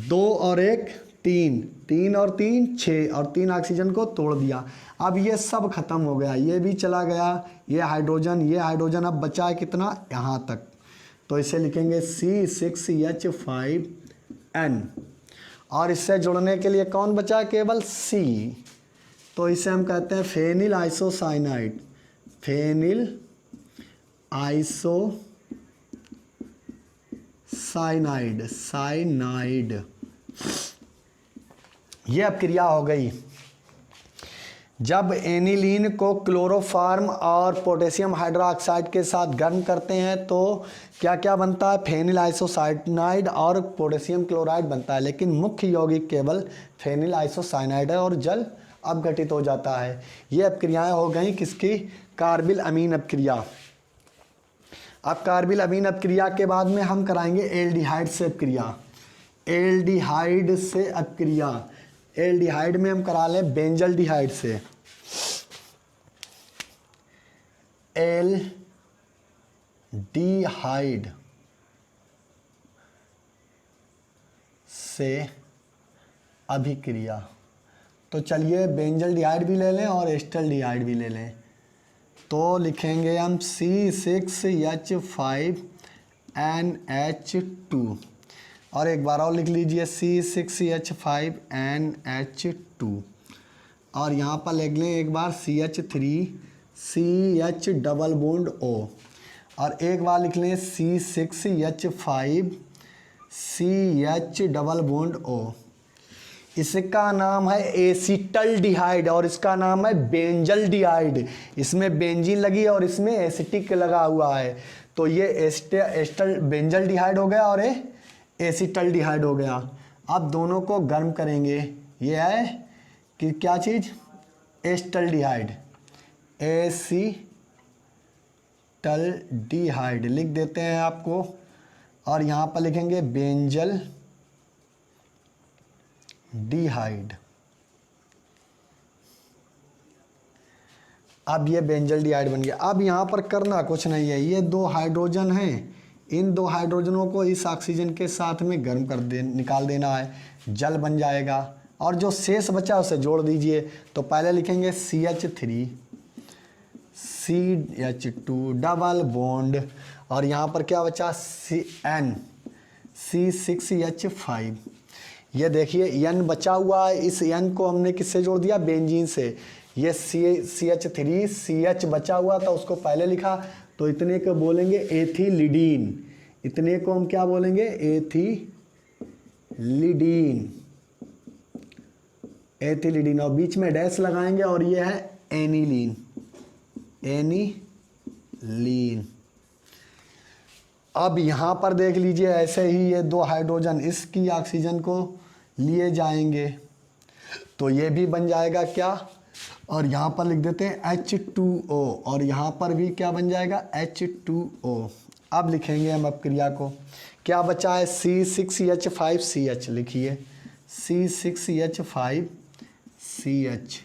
2 और 1 3, 3 और 3 6 और 3 ऑक्सीजन को तोड़ दिया। अब ये सब खत्म हो गया, ये भी चला गया, ये हाइड्रोजन अब बचा है कितना यहाँ तक, तो इसे लिखेंगे C6H5N और इससे जुड़ने के लिए कौन बचा, केवल C, तो इसे हम कहते हैं phenyl isocyanide. Phenyl isocyanide, cyanide, ये अब क्रिया हो गई। जब एनिलीन को क्लोरोफॉर्म और पोटेशियम हाइड्रोक्साइड के साथ गर्म करते हैं तो क्या क्या बनता है, फेनिल आइसोसाइनाइड और पोटेशियम क्लोराइड बनता है, लेकिन मुख्य यौगिक केवल फेनिल आइसोसाइनाइड है और जल अपघटित हो जाता है। ये अपक्रियाएं हो गई किसकी, कार्बिल अमीन अपक्रिया। अब कार्बिल अमीन अपक्रिया के बाद में हम कराएंगे एल्डिहाइड से अपक्रिया। एल्डिहाइड से अपक्रिया, एल्डिहाइड में हम करा लें बेंजल्डिहाइड से। एल्डिहाइड से अभिक्रिया, तो चलिए बेंजल्डिहाइड भी ले लें और एस्टल्डिहाइड भी ले लें, तो लिखेंगे हम C6H5NH2 और एक बार और लिख लीजिए C6H5NH2 और यहाँ पर लिख लें एक बार CH3CH डबल बॉन्ड O और एक बार लिख लें C6H5CH डबल बॉन्ड O। इसका नाम है एसिटल्डिहाइड और इसका नाम है बेंजल्डिहाइड। इसमें बेंजीन लगी और इसमें एसिटिक लगा हुआ है, तो ये बेंजल्डिहाइड हो गया और ये एसिटल्डिहाइड हो गया। अब दोनों को गर्म करेंगे, ये है कि क्या चीज़, एस्टल्डिहाइड, एसिटल्डिहाइड लिख देते हैं आपको और यहाँ पर लिखेंगे बेंजल डिहाइड। अब ये बेंजल्डिहाइड बन गया। अब यहाँ पर करना कुछ नहीं है, ये 2 हाइड्रोजन हैं, इन 2 हाइड्रोजनों को इस ऑक्सीजन के साथ में गर्म कर निकाल देना है, जल बन जाएगा और जो शेष बचा उसे जोड़ दीजिए। तो पहले लिखेंगे CH3CH2 डबल बॉन्ड और यहाँ पर क्या बचा C6H5। ये देखिए N बचा हुआ है, इस N को हमने किससे जोड़ दिया, बेंजीन से। ये CH3CH बचा हुआ था उसको पहले लिखा, तो इतने को बोलेंगे एथिलीडीन, इतने को हम क्या बोलेंगे, एथिलीडीन, एथिलीडीन और बीच में डैश लगाएंगे और ये है एनिलीन, एनिलीन। अब यहाँ पर देख लीजिए ऐसे ही ये 2 हाइड्रोजन इसकी ऑक्सीजन को लिए जाएंगे तो ये भी बन जाएगा क्या, और यहाँ पर लिख देते हैं H2O और यहाँ पर भी क्या बन जाएगा, H2O। अब लिखेंगे हम अपक्रिया को, क्या बचा है C6H5CH, लिखिए C6H5CH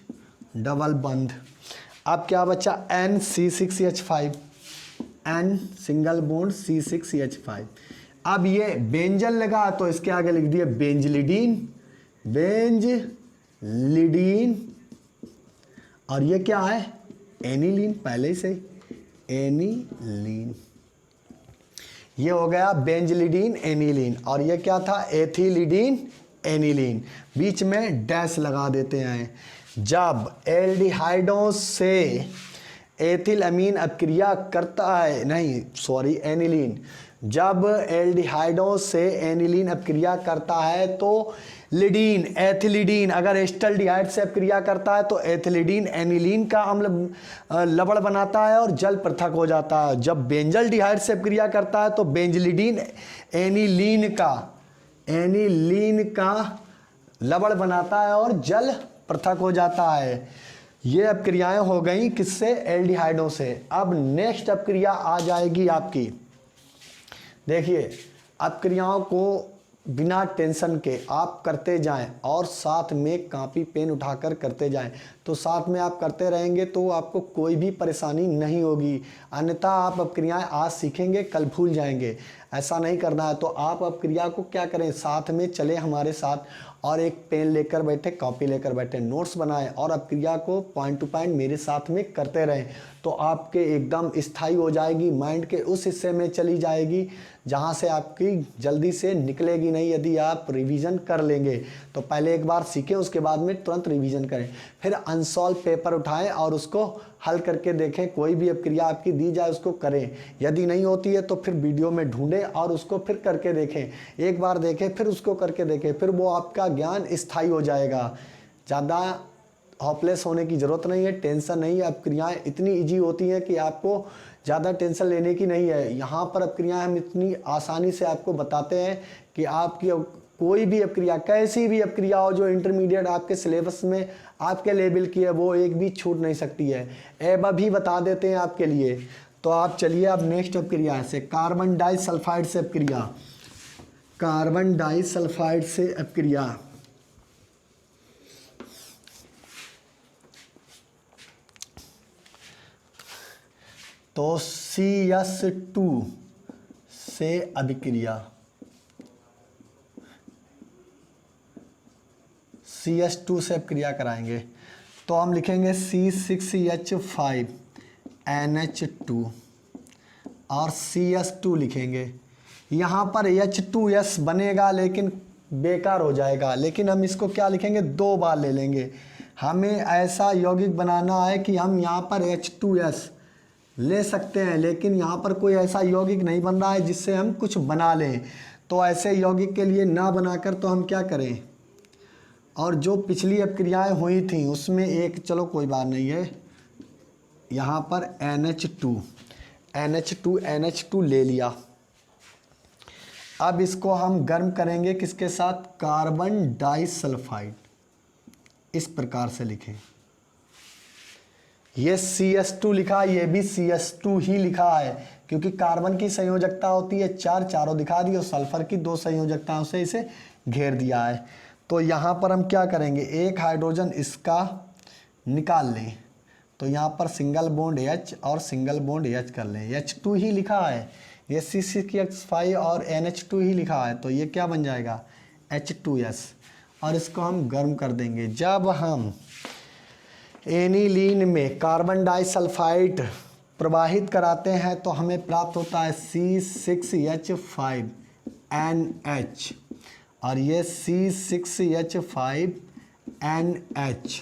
डबल बंद। अब क्या बचा N C6H5, N single bond C6H5। अब ये बेंजल लगा तो इसके आगे लिख दिए बेंजलिडीन, बेंजलिडीन और ये क्या है, एनिलीन, पहले से एनिलीन। ये हो गया बेंजलिडीन एनिलीन और ये क्या था, एथिलीडीन एनिलीन। बीच में डैश लगा देते हैं। जब एल्डिहाइडों से एथिल अमीन अपक्रिया करता है, नहीं सॉरी एनिलीन, जब एल्डिहाइडों से एनिलीन अपक्रिया करता है तो लिडीन, एथिलीडीन, अगर एस्टल्डिहाइड से अपक्रिया करता है तो एथिलीडीन एनिलीन का अम्ल लवण बनाता है और जल पृथक हो जाता है। जब बेंजल्डिहाइड से अपक्रिया करता है तो बेंजलिडीन एनिलीन का लवण बनाता है और जल पृथक हो जाता है। ये अपक्रियाएं हो गई किससे? एल्डिहाइडों से। अब नेक्स्ट अपक्रिया आ जाएगी आपकी, देखिए अपक्रियाओं को बिना टेंशन के आप करते जाएं और साथ में कापी पेन उठाकर करते जाएं, तो साथ में आप करते रहेंगे तो आपको कोई भी परेशानी नहीं होगी। अन्यथा आप अपक्रियाएं आज सीखेंगे कल भूल जाएंगे, ऐसा नहीं करना है। तो आप अपक्रिया को क्या करें, साथ में चले हमारे साथ और एक पेन लेकर बैठे, कॉपी लेकर बैठे, नोट्स बनाएं और अपक्रिया को पॉइंट टू पॉइंट मेरे साथ में करते रहें, तो आपके एकदम स्थायी हो जाएगी, माइंड के उस हिस्से में चली जाएगी जहाँ से आपकी जल्दी से निकलेगी नहीं। यदि आप रिवीजन कर लेंगे तो पहले एक बार सीखें, उसके बाद में तुरंत रिवीजन करें। फिर अनसॉल्व पेपर उठाएं और उसको हल करके देखें, कोई भी अपक्रिया आपकी दी जाए उसको करें। यदि नहीं होती है तो फिर वीडियो में ढूंढें और उसको फिर करके देखें, एक बार देखें फिर उसको करके देखें, फिर वो आपका ज्ञान स्थायी हो जाएगा। ज़्यादा होपलेस होने की ज़रूरत नहीं है, टेंशन नहीं है। अपक्रियाएँ इतनी ईजी होती हैं कि आपको ज़्यादा टेंशन लेने की नहीं है। यहाँ पर अपक्रियाएँ हम इतनी आसानी से आपको बताते हैं कि आपकी कोई भी अपक्रिया, कैसी भी अपक्रिया हो जो इंटरमीडिएट आपके सिलेबस में आपके लेवल की है, वो एक भी छूट नहीं सकती है। एब भी बता देते हैं आपके लिए। तो आप चलिए अब नेक्स्ट अपक्रिया से कार्बन डाइसल्फाइड से अपक्रिया, कार्बन डाइसल्फाइड से अपक्रिया। तो CS2 से अभिक्रिया, CS2 से अपक्रिया कराएंगे तो हम लिखेंगे C6H5NH2 और CS2 लिखेंगे। यहाँ पर H2S बनेगा लेकिन बेकार हो जाएगा, लेकिन हम इसको क्या लिखेंगे, 2 बार ले लेंगे। हमें ऐसा यौगिक बनाना है कि हम यहाँ पर H2S ले सकते हैं, लेकिन यहाँ पर कोई ऐसा यौगिक नहीं बन रहा है जिससे हम कुछ बना लें। तो ऐसे यौगिक के लिए ना बनाकर तो हम क्या करें, और जो पिछली अपक्रियाएं हुई थी उसमें एक, चलो कोई बात नहीं है, यहाँ पर NH2 ले लिया। अब इसको हम गर्म करेंगे किसके साथ, कार्बन डाइसल्फाइड। इस प्रकार से लिखें, ये CS2 लिखा, ये भी CS2 ही लिखा है, क्योंकि कार्बन की संयोजकता होती है 4, चारों दिखा दी, और सल्फर की 2 संयोजकताओं से इसे घेर दिया है। तो यहाँ पर हम क्या करेंगे, एक हाइड्रोजन इसका निकाल लें, तो यहाँ पर सिंगल बॉन्ड H और सिंगल बॉन्ड H कर लें। H2 ही लिखा है, ये C6H5 और NH2 ही लिखा है, तो ये क्या बन जाएगा, H2S। और इसको हम गर्म कर देंगे। जब हम एनिलीन में कार्बन डाइसल्फाइड प्रवाहित कराते हैं तो हमें प्राप्त होता है C6H5NH और ये C6H5NH,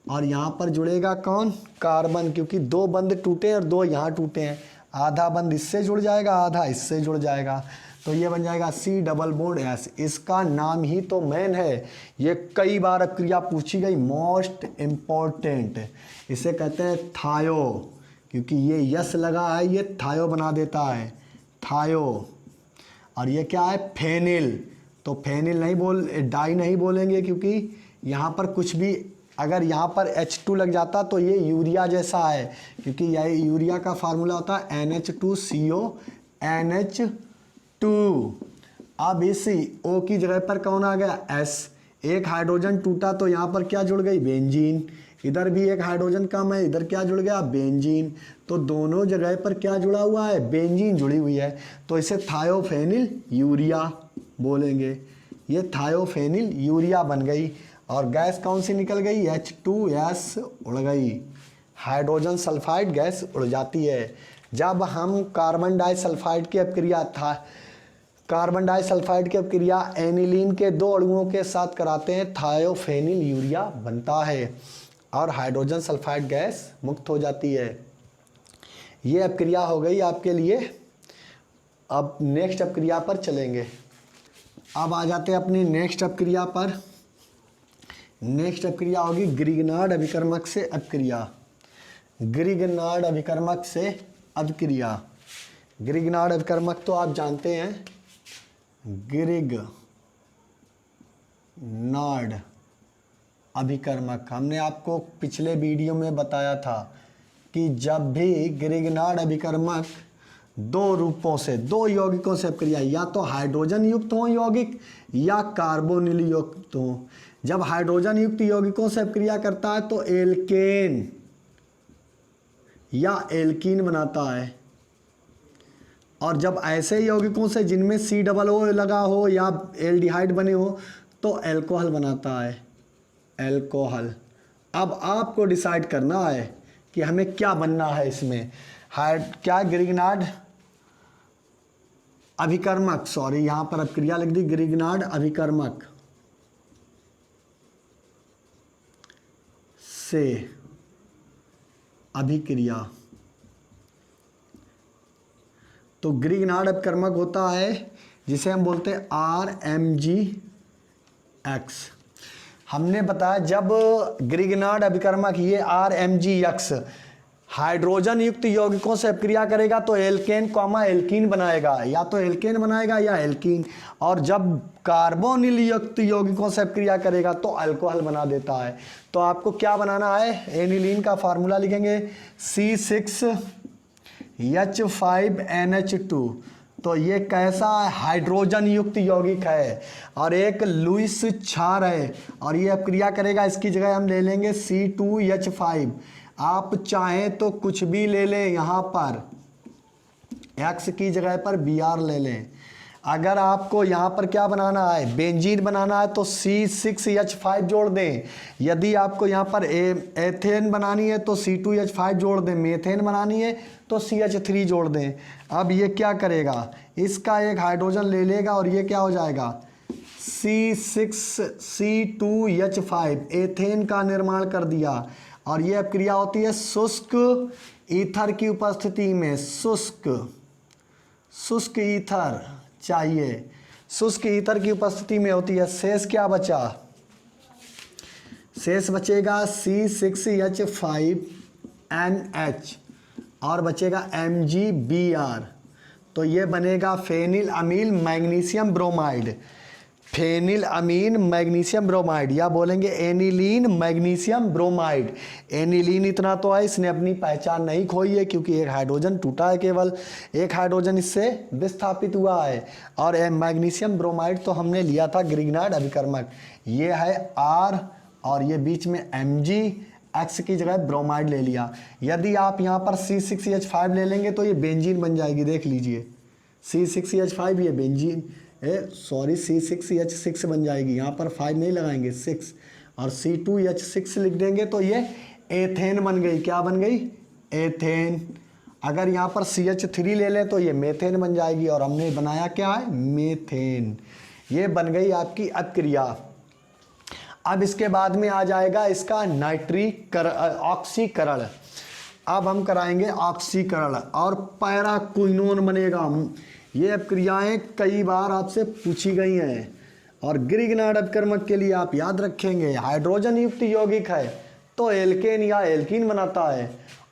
और यहाँ पर जुड़ेगा कौन, कार्बन, क्योंकि 2 बंद टूटे और 2 यहाँ टूटे हैं। आधा बंद इससे जुड़ जाएगा, आधा इससे जुड़ जाएगा, तो ये बन जाएगा C डबल बॉन्ड S। इसका नाम ही तो मेन है, ये कई बार अपक्रिया पूछी गई, मोस्ट इम्पोर्टेंट। इसे कहते हैं थायो, क्योंकि ये यस लगा है, ये थायो बना देता है, थायो। और ये क्या है, फेनिल। तो फेनिल नहीं डाई नहीं बोलेंगे, क्योंकि यहाँ पर कुछ भी, अगर यहाँ पर H2 लग जाता तो ये यूरिया जैसा है, क्योंकि यह यूरिया का फार्मूला होता है NH2CO NH2। अब इस O की जगह पर कौन आ गया, S। एक हाइड्रोजन टूटा तो यहाँ पर क्या जुड़ गई, बेंजीन। इधर भी एक हाइड्रोजन कम है, इधर क्या जुड़ गया, बेंजीन। तो दोनों जगह पर क्या जुड़ा हुआ है, बेंजीन जुड़ी हुई है, तो इसे थायोफेनिल यूरिया बोलेंगे। ये थायोफेनिल यूरिया बन गई, और गैस कौन सी निकल गई, H2S उड़ गई, हाइड्रोजन सल्फाइड गैस उड़ जाती है। जब हम कार्बन डाइसल्फाइड की अपक्रिया कार्बन डाइसल्फाइड की अपक्रिया एनिलीन के 2 अणुओं के साथ कराते हैं, थायोफेनिल यूरिया बनता है और हाइड्रोजन सल्फाइड गैस मुक्त हो जाती है। ये अपक्रिया हो गई आपके लिए। अब नेक्स्ट अपक्रिया पर चलेंगे। अब आ जाते हैं अपनी नेक्स्ट अपक्रिया पर। नेक्स्ट अपक्रिया होगी ग्रिगनार्ड अभिकर्मक से अपक्रिया, ग्रिगनार्ड अभिकर्मक से अपक्रिया। ग्रिगनार्ड अभिकर्मक तो आप जानते हैं, ग्रिगनार्ड अभिकर्मक। हमने आपको पिछले वीडियो में बताया था कि जब भी ग्रिगनार्ड अभिकर्मक दो रूपों से, दो यौगिकों से अपक्रिया, या तो हाइड्रोजन युक्त हो यौगिक या कार्बोनिल युक्त हो। जब हाइड्रोजन युक्त यौगिकों से अपक्रिया करता है तो एल्केन या एल्कीन बनाता है, और जब ऐसे यौगिकों से जिनमें COO लगा हो या एल्डिहाइड बने हो तो अल्कोहल बनाता है, अल्कोहल। अब आपको डिसाइड करना है कि हमें क्या बनना है इसमें। क्या ग्रिगनार्ड अभिकर्मक, सॉरी यहाँ पर अपक्रिया लिख दी, ग्रिगनार्ड अभिकर्मक से अभिक्रिया, तो ग्रिगनार्ड अभिकर्मक होता है जिसे हम बोलते हैं RMgX। हमने बताया जब ग्रिगनार्ड अभिकर्मक ये RMgX हाइड्रोजन युक्त यौगिकों से अपक्रिया करेगा तो एल्केन कॉमा एल्कीन बनाएगा, या तो एल्केन बनाएगा या एल्कीन, और जब कार्बोनिल युक्त यौगिकों से अपक्रिया करेगा तो अल्कोहल बना देता है। तो आपको क्या बनाना है, एनिलीन का फार्मूला लिखेंगे C6H5NH2। तो ये कैसा हाइड्रोजन युक्त यौगिक है और एक लुईस क्षार है, और ये अपक्रिया करेगा, इसकी जगह हम ले लेंगे C2H5। आप चाहें तो कुछ भी ले लें, यहाँ पर X की जगह पर Br ले लें। अगर आपको यहाँ पर क्या बनाना है, बेंजीन बनाना है तो C6H5 जोड़ दें। यदि आपको यहाँ पर एथेन बनानी है तो C2H5 जोड़ दें। मेथेन बनानी है तो CH3 जोड़ दें। अब ये क्या करेगा, इसका एक हाइड्रोजन ले लेगा और ये क्या हो जाएगा, C6C2H5, एथेन का निर्माण कर दिया। और ये अपक्रिया होती है शुष्क ईथर की उपस्थिति में। शुष्क ईथर चाहिए, शुष्क ईथर की उपस्थिति में होती है। शेष क्या बचा, शेष बचेगा C6H5NH और बचेगा MgBr। तो ये बनेगा फेनिल अमील मैग्नीशियम ब्रोमाइड, फेनिल अमीन मैग्नीशियम ब्रोमाइड, या बोलेंगे एनिलीन मैग्नीशियम ब्रोमाइड। एनिलीन इतना तो है, इसने अपनी पहचान नहीं खोई है क्योंकि एक हाइड्रोजन टूटा है, केवल एक हाइड्रोजन इससे विस्थापित हुआ है। और मैग्नीशियम ब्रोमाइड तो हमने लिया था ग्रिगनार्ड अभिकर्मक, ये है R और ये बीच में Mg, X की जगह ब्रोमाइड ले लिया। यदि आप यहाँ पर C6H5 ले लेंगे तो ये बेंजीन बन जाएगी, देख लीजिए C6H5 ये बेंजीन सॉरी C6H6 बन जाएगी, यहाँ पर 5 नहीं लगाएंगे 6, और C2H6 लिख देंगे तो ये एथेन बन गई। क्या बन गई, एथेन। अगर यहाँ पर CH3 ले लें तो ये मेथेन बन जाएगी, और हमने बनाया क्या है, मेथेन। ये बन गई आपकी अपक्रिया। अब इसके बाद में आ जाएगा इसका ऑक्सीकरण। अब हम कराएंगे ऑक्सीकरण और पैराक्विनोन बनेगा। ये अपक्रियाएं कई बार आपसे पूछी गई हैं और ग्रिगनार्ड अपकर्मक के लिए आप याद रखेंगे। हाइड्रोजन युक्त यौगिक है तो एल्केन या एल्कीन बनाता है,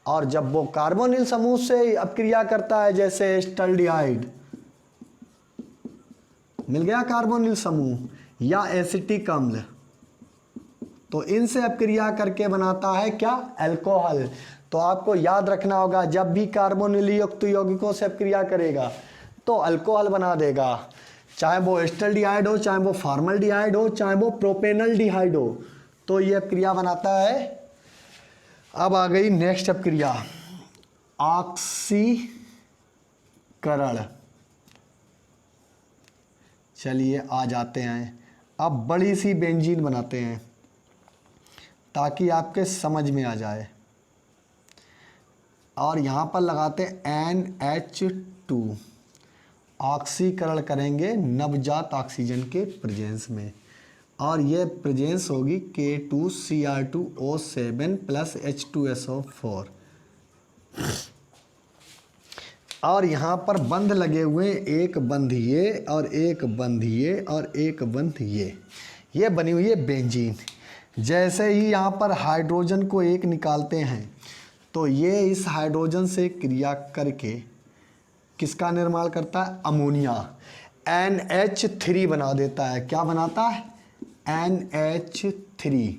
और जब वो कार्बोनिल समूह से अपक्रिया करता है जैसे एस्टल्डिहाइड, मिल गया कार्बोनिल समूह, या एसिटिक अम्ल, तो इनसे अपक्रिया करके बनाता है क्या, अल्कोहल। तो आपको याद रखना होगा जब भी कार्बोनिल युक्त यौगिकों से अपक्रिया करेगा तो अल्कोहल बना देगा, चाहे वो एस्टल्डिहाइड हो, चाहे वो फॉर्मल्डिहाइड हो, चाहे वो प्रोपेनल्डिहाइड हो, तो ये अपक्रिया बनाता है। अब आ गई नेक्स्ट अपक्रिया, ऑक्सीकरण। चलिए आ जाते हैं, अब बड़ी सी बेंजीन बनाते हैं ताकि आपके समझ में आ जाए, और यहाँ पर लगाते NH2। ऑक्सीकरण करेंगे नवजात ऑक्सीजन के प्रेजेंस में, और ये प्रेजेंस होगी K2Cr2O7 प्लस H2SO4। और यहाँ पर बंध लगे हुए, एक बंध ये और एक बंध ये और एक बंध ये बनी हुई है बेंजीन। जैसे ही यहाँ पर हाइड्रोजन को एक निकालते हैं तो ये इस हाइड्रोजन से क्रिया करके किसका निर्माण करता है, अमोनिया, NH3 बना देता है। क्या बनाता है, NH3।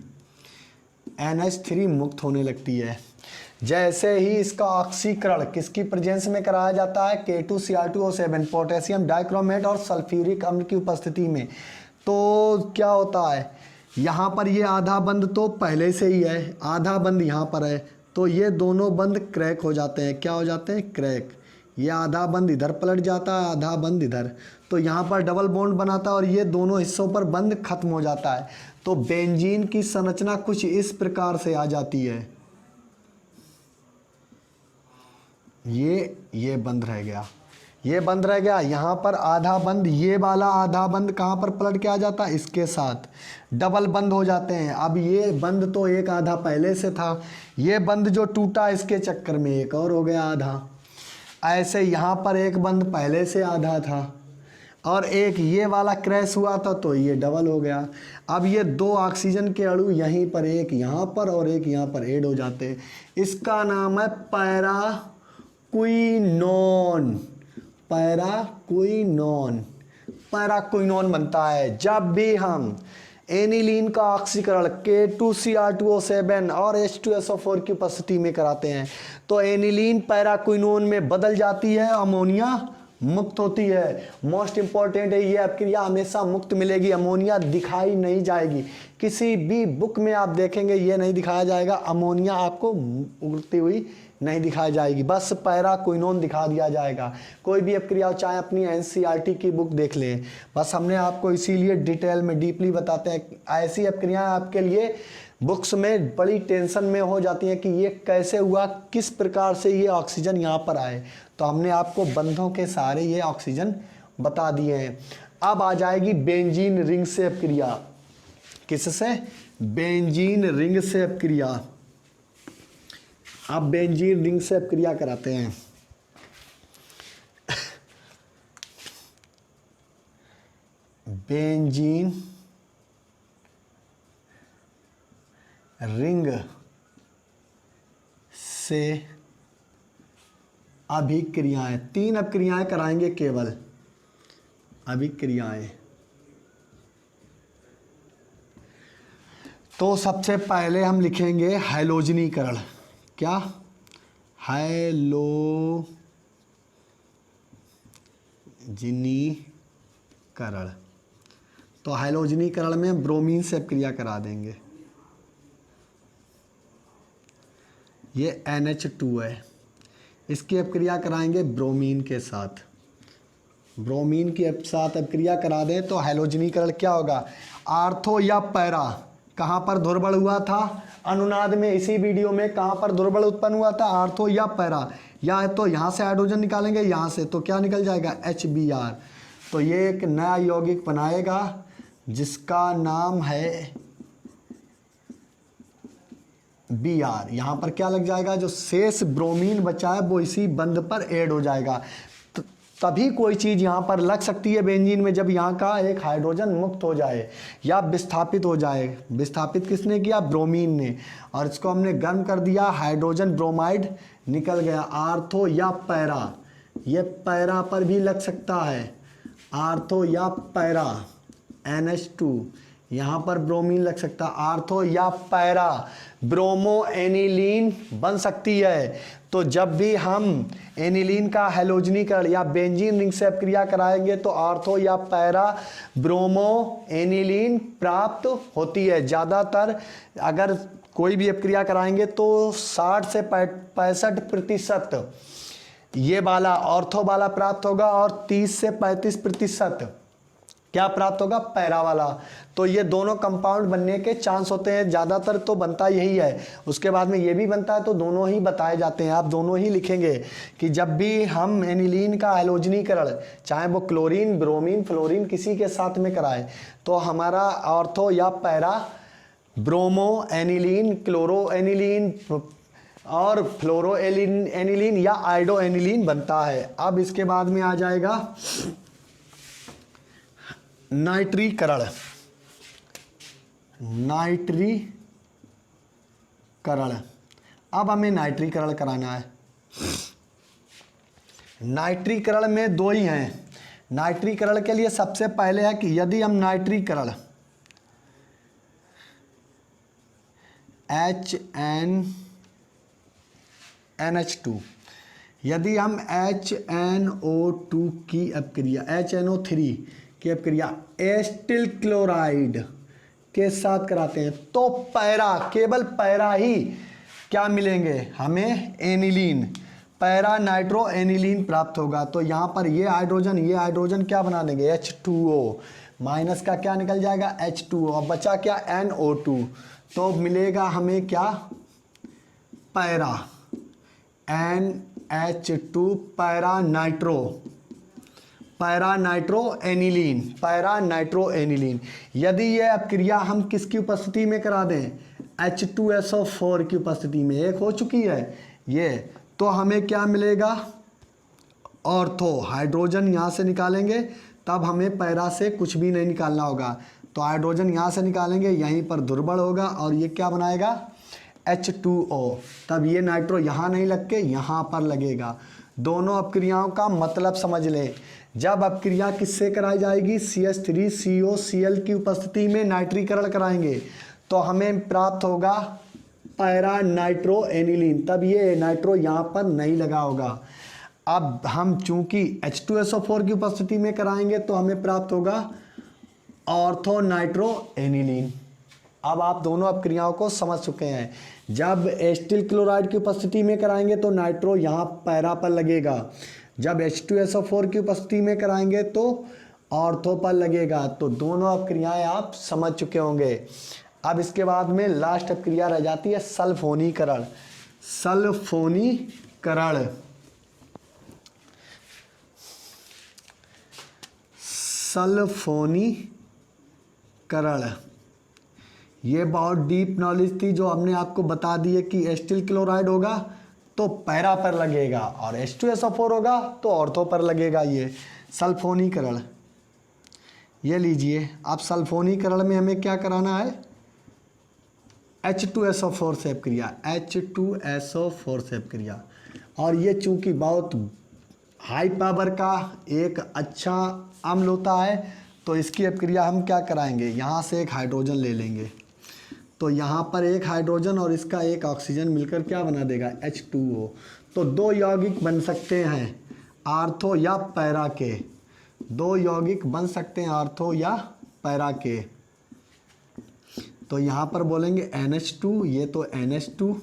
NH3 मुक्त होने लगती है। जैसे ही इसका ऑक्सीकरण किसकी प्रेजेंस में कराया जाता है, K2Cr2O7 पोटेशियम डाइक्रोमेट और सल्फ्यूरिक अम्ल की उपस्थिति में, तो क्या होता है, यहाँ पर ये आधा बंध तो पहले से ही है, आधा बंध यहाँ पर है, तो ये दोनों बंध क्रैक हो जाते हैं। क्या हो जाते हैं, क्रैक। ये आधा बंध इधर पलट जाता है, आधा बंध इधर, तो यहाँ पर डबल बॉन्ड बनाता है और ये दोनों हिस्सों पर बंध खत्म हो जाता है। तो बेंजीन की संरचना कुछ इस प्रकार से आ जाती है। ये बंद रह गया, ये बंद रह गया, यहाँ पर आधा बंद, ये वाला आधा बंद कहाँ पर पलट के आ जाता है, इसके साथ डबल बंद हो जाते हैं। अब ये बंद तो एक आधा पहले से था, ये बंद जो टूटा इसके चक्कर में एक और हो गया आधा। ऐसे यहाँ पर एक बंद पहले से आधा था और एक ये वाला क्रैश हुआ था तो ये डबल हो गया। अब ये दो ऑक्सीजन के अणु यहीं पर, एक यहाँ पर और एक यहाँ पर ऐड हो जाते हैं। इसका नाम है पैराक्विनोन। पैराक्विनोन, पैराक्विनोन बनता है जब भी हम एनिलीन का ऑक्सीकरण K2Cr2O7 और H2SO4 की उपस्थिति में कराते हैं तो एनिलीन पैराक्विनोन में बदल जाती है, अमोनिया मुक्त होती है। मोस्ट इंपॉर्टेंट है, ये अभिक्रिया हमेशा मुक्त मिलेगी, अमोनिया दिखाई नहीं जाएगी। किसी भी बुक में आप देखेंगे ये नहीं दिखाया जाएगा, अमोनिया आपको उड़ती हुई नहीं दिखाई जाएगी, बस पैराक्विनोन दिखा दिया जाएगा। कोई भी अभिक्रिया चाहे अपनी NCERT की बुक देख लें, बस हमने आपको इसीलिए डिटेल में डीपली बताते हैं। ऐसी अभिक्रियाएं आपके लिए बुक्स में बड़ी टेंशन में हो जाती हैं कि ये कैसे हुआ, किस प्रकार से ये ऑक्सीजन यहाँ पर आए, तो हमने आपको बंधों के सहारे ये ऑक्सीजन बता दिए हैं। अब आ जाएगी बेंजीन रिंग से अभिक्रिया। किससे, बेंजीन रिंग से अभिक्रिया। अब बेंजीन रिंग से अभिक्रिया कराते हैं। बेंजीन रिंग से अभिक्रियाएं, 3 अभिक्रियाएं कराएंगे केवल, अभिक्रियाएं। तो सबसे पहले हम लिखेंगे हैलोजनीकरण। क्या, हैलोजनीकरण। तो हैलोजनीकरण में ब्रोमीन से अभिक्रिया करा देंगे। ये NH2 है, इसकी अभिक्रिया कराएंगे ब्रोमीन के साथ। ब्रोमीन के साथ अभिक्रिया करा दें तो हैलोजनीकरण क्या होगा, आर्थो या पैरा, कहाँ पर ध्रुवण हुआ था अनुनाद में, इसी वीडियो में कहाँ पर ध्रुवण उत्पन्न हुआ था, आर्थो या पैरा। या तो यहाँ से हाइड्रोजन निकालेंगे, यहाँ से, तो क्या निकल जाएगा, HBr। तो ये एक नया यौगिक बनाएगा जिसका नाम है Br। यहाँ पर क्या लग जाएगा, जो शेष ब्रोमीन बचा है वो इसी बंध पर ऐड हो जाएगा। तभी कोई चीज़ यहाँ पर लग सकती है बेंजीन में, जब यहाँ का एक हाइड्रोजन मुक्त हो जाए या विस्थापित हो जाए। विस्थापित किसने किया, ब्रोमीन ने, और इसको हमने गर्म कर दिया, हाइड्रोजन ब्रोमाइड निकल गया। आर्थो या पैरा, ये पैरा पर भी लग सकता है, आर्थो या पैरा, NH2, यहाँ पर ब्रोमीन लग सकता है, आर्थो या पैरा ब्रोमो एनिलीन बन सकती है। तो जब भी हम एनिलीन का हैलोजनीकरण या बेंजीन रिंग से अभिक्रिया कराएंगे तो आर्थो या पैरा ब्रोमो एनिलीन प्राप्त होती है। ज़्यादातर अगर कोई भी अभिक्रिया कराएंगे तो 60 से 65% ये वाला ऑर्थो वाला प्राप्त होगा और 30 से 35% क्या प्राप्त होगा, पैरा वाला। तो ये दोनों कंपाउंड बनने के चांस होते हैं, ज़्यादातर तो बनता यही है, उसके बाद में ये भी बनता है, तो दोनों ही बताए जाते हैं। आप दोनों ही लिखेंगे कि जब भी हम एनिलीन का हैलोजनीकरण, चाहे वो क्लोरीन, ब्रोमीन, फ्लोरीन किसी के साथ में कराए, तो हमारा ऑर्थो या para bromo aniline, chloro aniline और फ्लोरो एनिलीन या आइडो एनिलीन बनता है। अब इसके बाद में आ जाएगा नाइट्रीकरण। नाइट्रीकरण, अब हमें नाइट्रीकरण कराना है। नाइट्रीकरण में 2 ही हैं। नाइट्रीकरण के लिए सबसे पहले है कि यदि हम नाइट्रीकरण HNNH2। यदि हम HNO2 की अपक्रिया HNO3 की अपक्रिया एस्टिल क्लोराइड के साथ कराते हैं तो पैरा, केवल पैरा ही क्या मिलेंगे हमें, एनिलीन, पैरा नाइट्रो एनिलीन प्राप्त होगा। तो यहाँ पर ये हाइड्रोजन क्या बना देंगे, H2O, माइनस का क्या निकल जाएगा, H2O, अब बचा क्या, NO2, तो मिलेगा हमें क्या, para, NH2 para nitro aniline. यदि यह अपक्रिया हम किसकी उपस्थिति में करा दें, H2SO4 की उपस्थिति में, एक हो चुकी है ये, तो हमें क्या मिलेगा, ऑर्थो, हाइड्रोजन यहाँ से निकालेंगे, तब हमें पैरा से कुछ भी नहीं निकालना होगा, तो हाइड्रोजन यहाँ से निकालेंगे, यहीं पर दुर्बल होगा और ये क्या बनाएगा, H2O, तब ये नाइट्रो यहाँ नहीं लग के यहाँ पर लगेगा। दोनों अपक्रियाओं का मतलब समझ लें, जब अपक्रिया किससे कराई जाएगी, CH3COCl की उपस्थिति में नाइट्रीकरण कराएंगे तो हमें प्राप्त होगा पैरा नाइट्रो एनिलीन, तब ये नाइट्रो यहाँ पर नहीं लगा होगा। अब हम चूंकि H2SO4 की उपस्थिति में कराएंगे तो हमें प्राप्त होगा ऑर्थो नाइट्रो एनिलीन। अब आप दोनों अपक्रियाओं को समझ चुके हैं। जब एस्टिल क्लोराइड की उपस्थिति में कराएंगे तो नाइट्रो यहाँ पैरा पर लगेगा, जब H2SO4 की उपस्थिति में कराएंगे तो ऑर्थो पर लगेगा। तो दोनों अपक्रियाएं आप समझ चुके होंगे। अब इसके बाद में लास्ट अपक्रिया रह जाती है सल्फोनीकरण। सल्फोनीकरण ये बहुत डीप नॉलेज थी जो हमने आपको बता दी है कि एस्टिल क्लोराइड होगा तो पैरा पर लगेगा और H2SO4 होगा तो ऑर्थो पर लगेगा। ये सल्फोनीकरण, ये लीजिए। अब सल्फोनीकरण में हमें क्या कराना है, H2SO4 से अपक्रिया, H2SO4 से अपक्रिया। और ये चूंकि बहुत हाई पावर का एक अच्छा अम्ल होता है तो इसकी अपक्रिया हम क्या कराएंगे, यहाँ से एक हाइड्रोजन ले लेंगे, तो यहाँ पर एक हाइड्रोजन और इसका एक ऑक्सीजन मिलकर क्या बना देगा, H2O। तो दो यौगिक बन सकते हैं आर्थो या पैरा के, दो यौगिक बन सकते हैं आर्थो या पैरा के। तो यहाँ पर बोलेंगे NH2, ये तो NH2,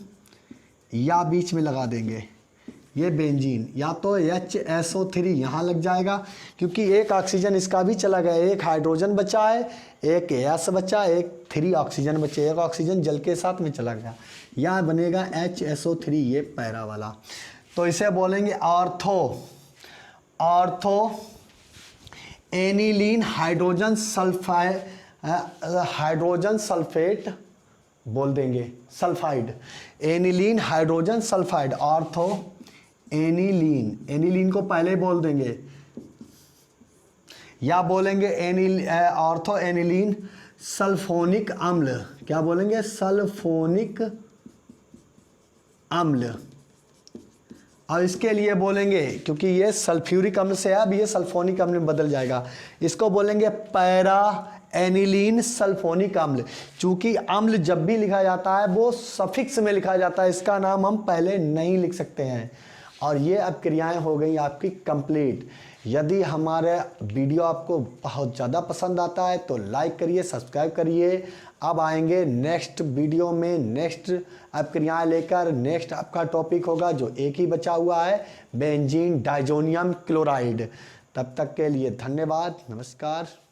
या बीच में लगा देंगे ये बेंजीन, या तो HSO3 यहाँ लग जाएगा क्योंकि एक ऑक्सीजन इसका भी चला गया, एक हाइड्रोजन बचा है, एक S बचा, एक 3 ऑक्सीजन बचे, एक ऑक्सीजन जल के साथ में चला गया, यहाँ बनेगा HSO3, ये पैरा वाला। तो इसे बोलेंगे ऑर्थो एनिलीन हाइड्रोजन सल्फेट बोल देंगे, sulphide, aniline hydrogen sulphide, ortho aniline को पहले बोल देंगे, या बोलेंगे ऑर्थो एनिलीन सल्फोनिक अम्ल, क्या बोलेंगे, सल्फोनिक अम्ल। और इसके लिए बोलेंगे, क्योंकि ये सल्फ्यूरिक अम्ल से है, अब ये सल्फोनिक अम्ल में बदल जाएगा, इसको बोलेंगे पैरा एनिलीन सल्फोनिक अम्ल। चूंकि अम्ल जब भी लिखा जाता है वो सफिक्स में लिखा जाता है, इसका नाम हम पहले नहीं लिख सकते हैं। और ये अब क्रियाएं हो गई आपकी कंप्लीट। यदि हमारा वीडियो आपको बहुत ज़्यादा पसंद आता है तो लाइक करिए, सब्सक्राइब करिए। अब आएंगे नेक्स्ट वीडियो में नेक्स्ट अब क्रियाएं लेकर। नेक्स्ट आपका टॉपिक होगा जो एक ही बचा हुआ है, बेंजीन डाइजोनियम क्लोराइड। तब तक के लिए धन्यवाद, नमस्कार।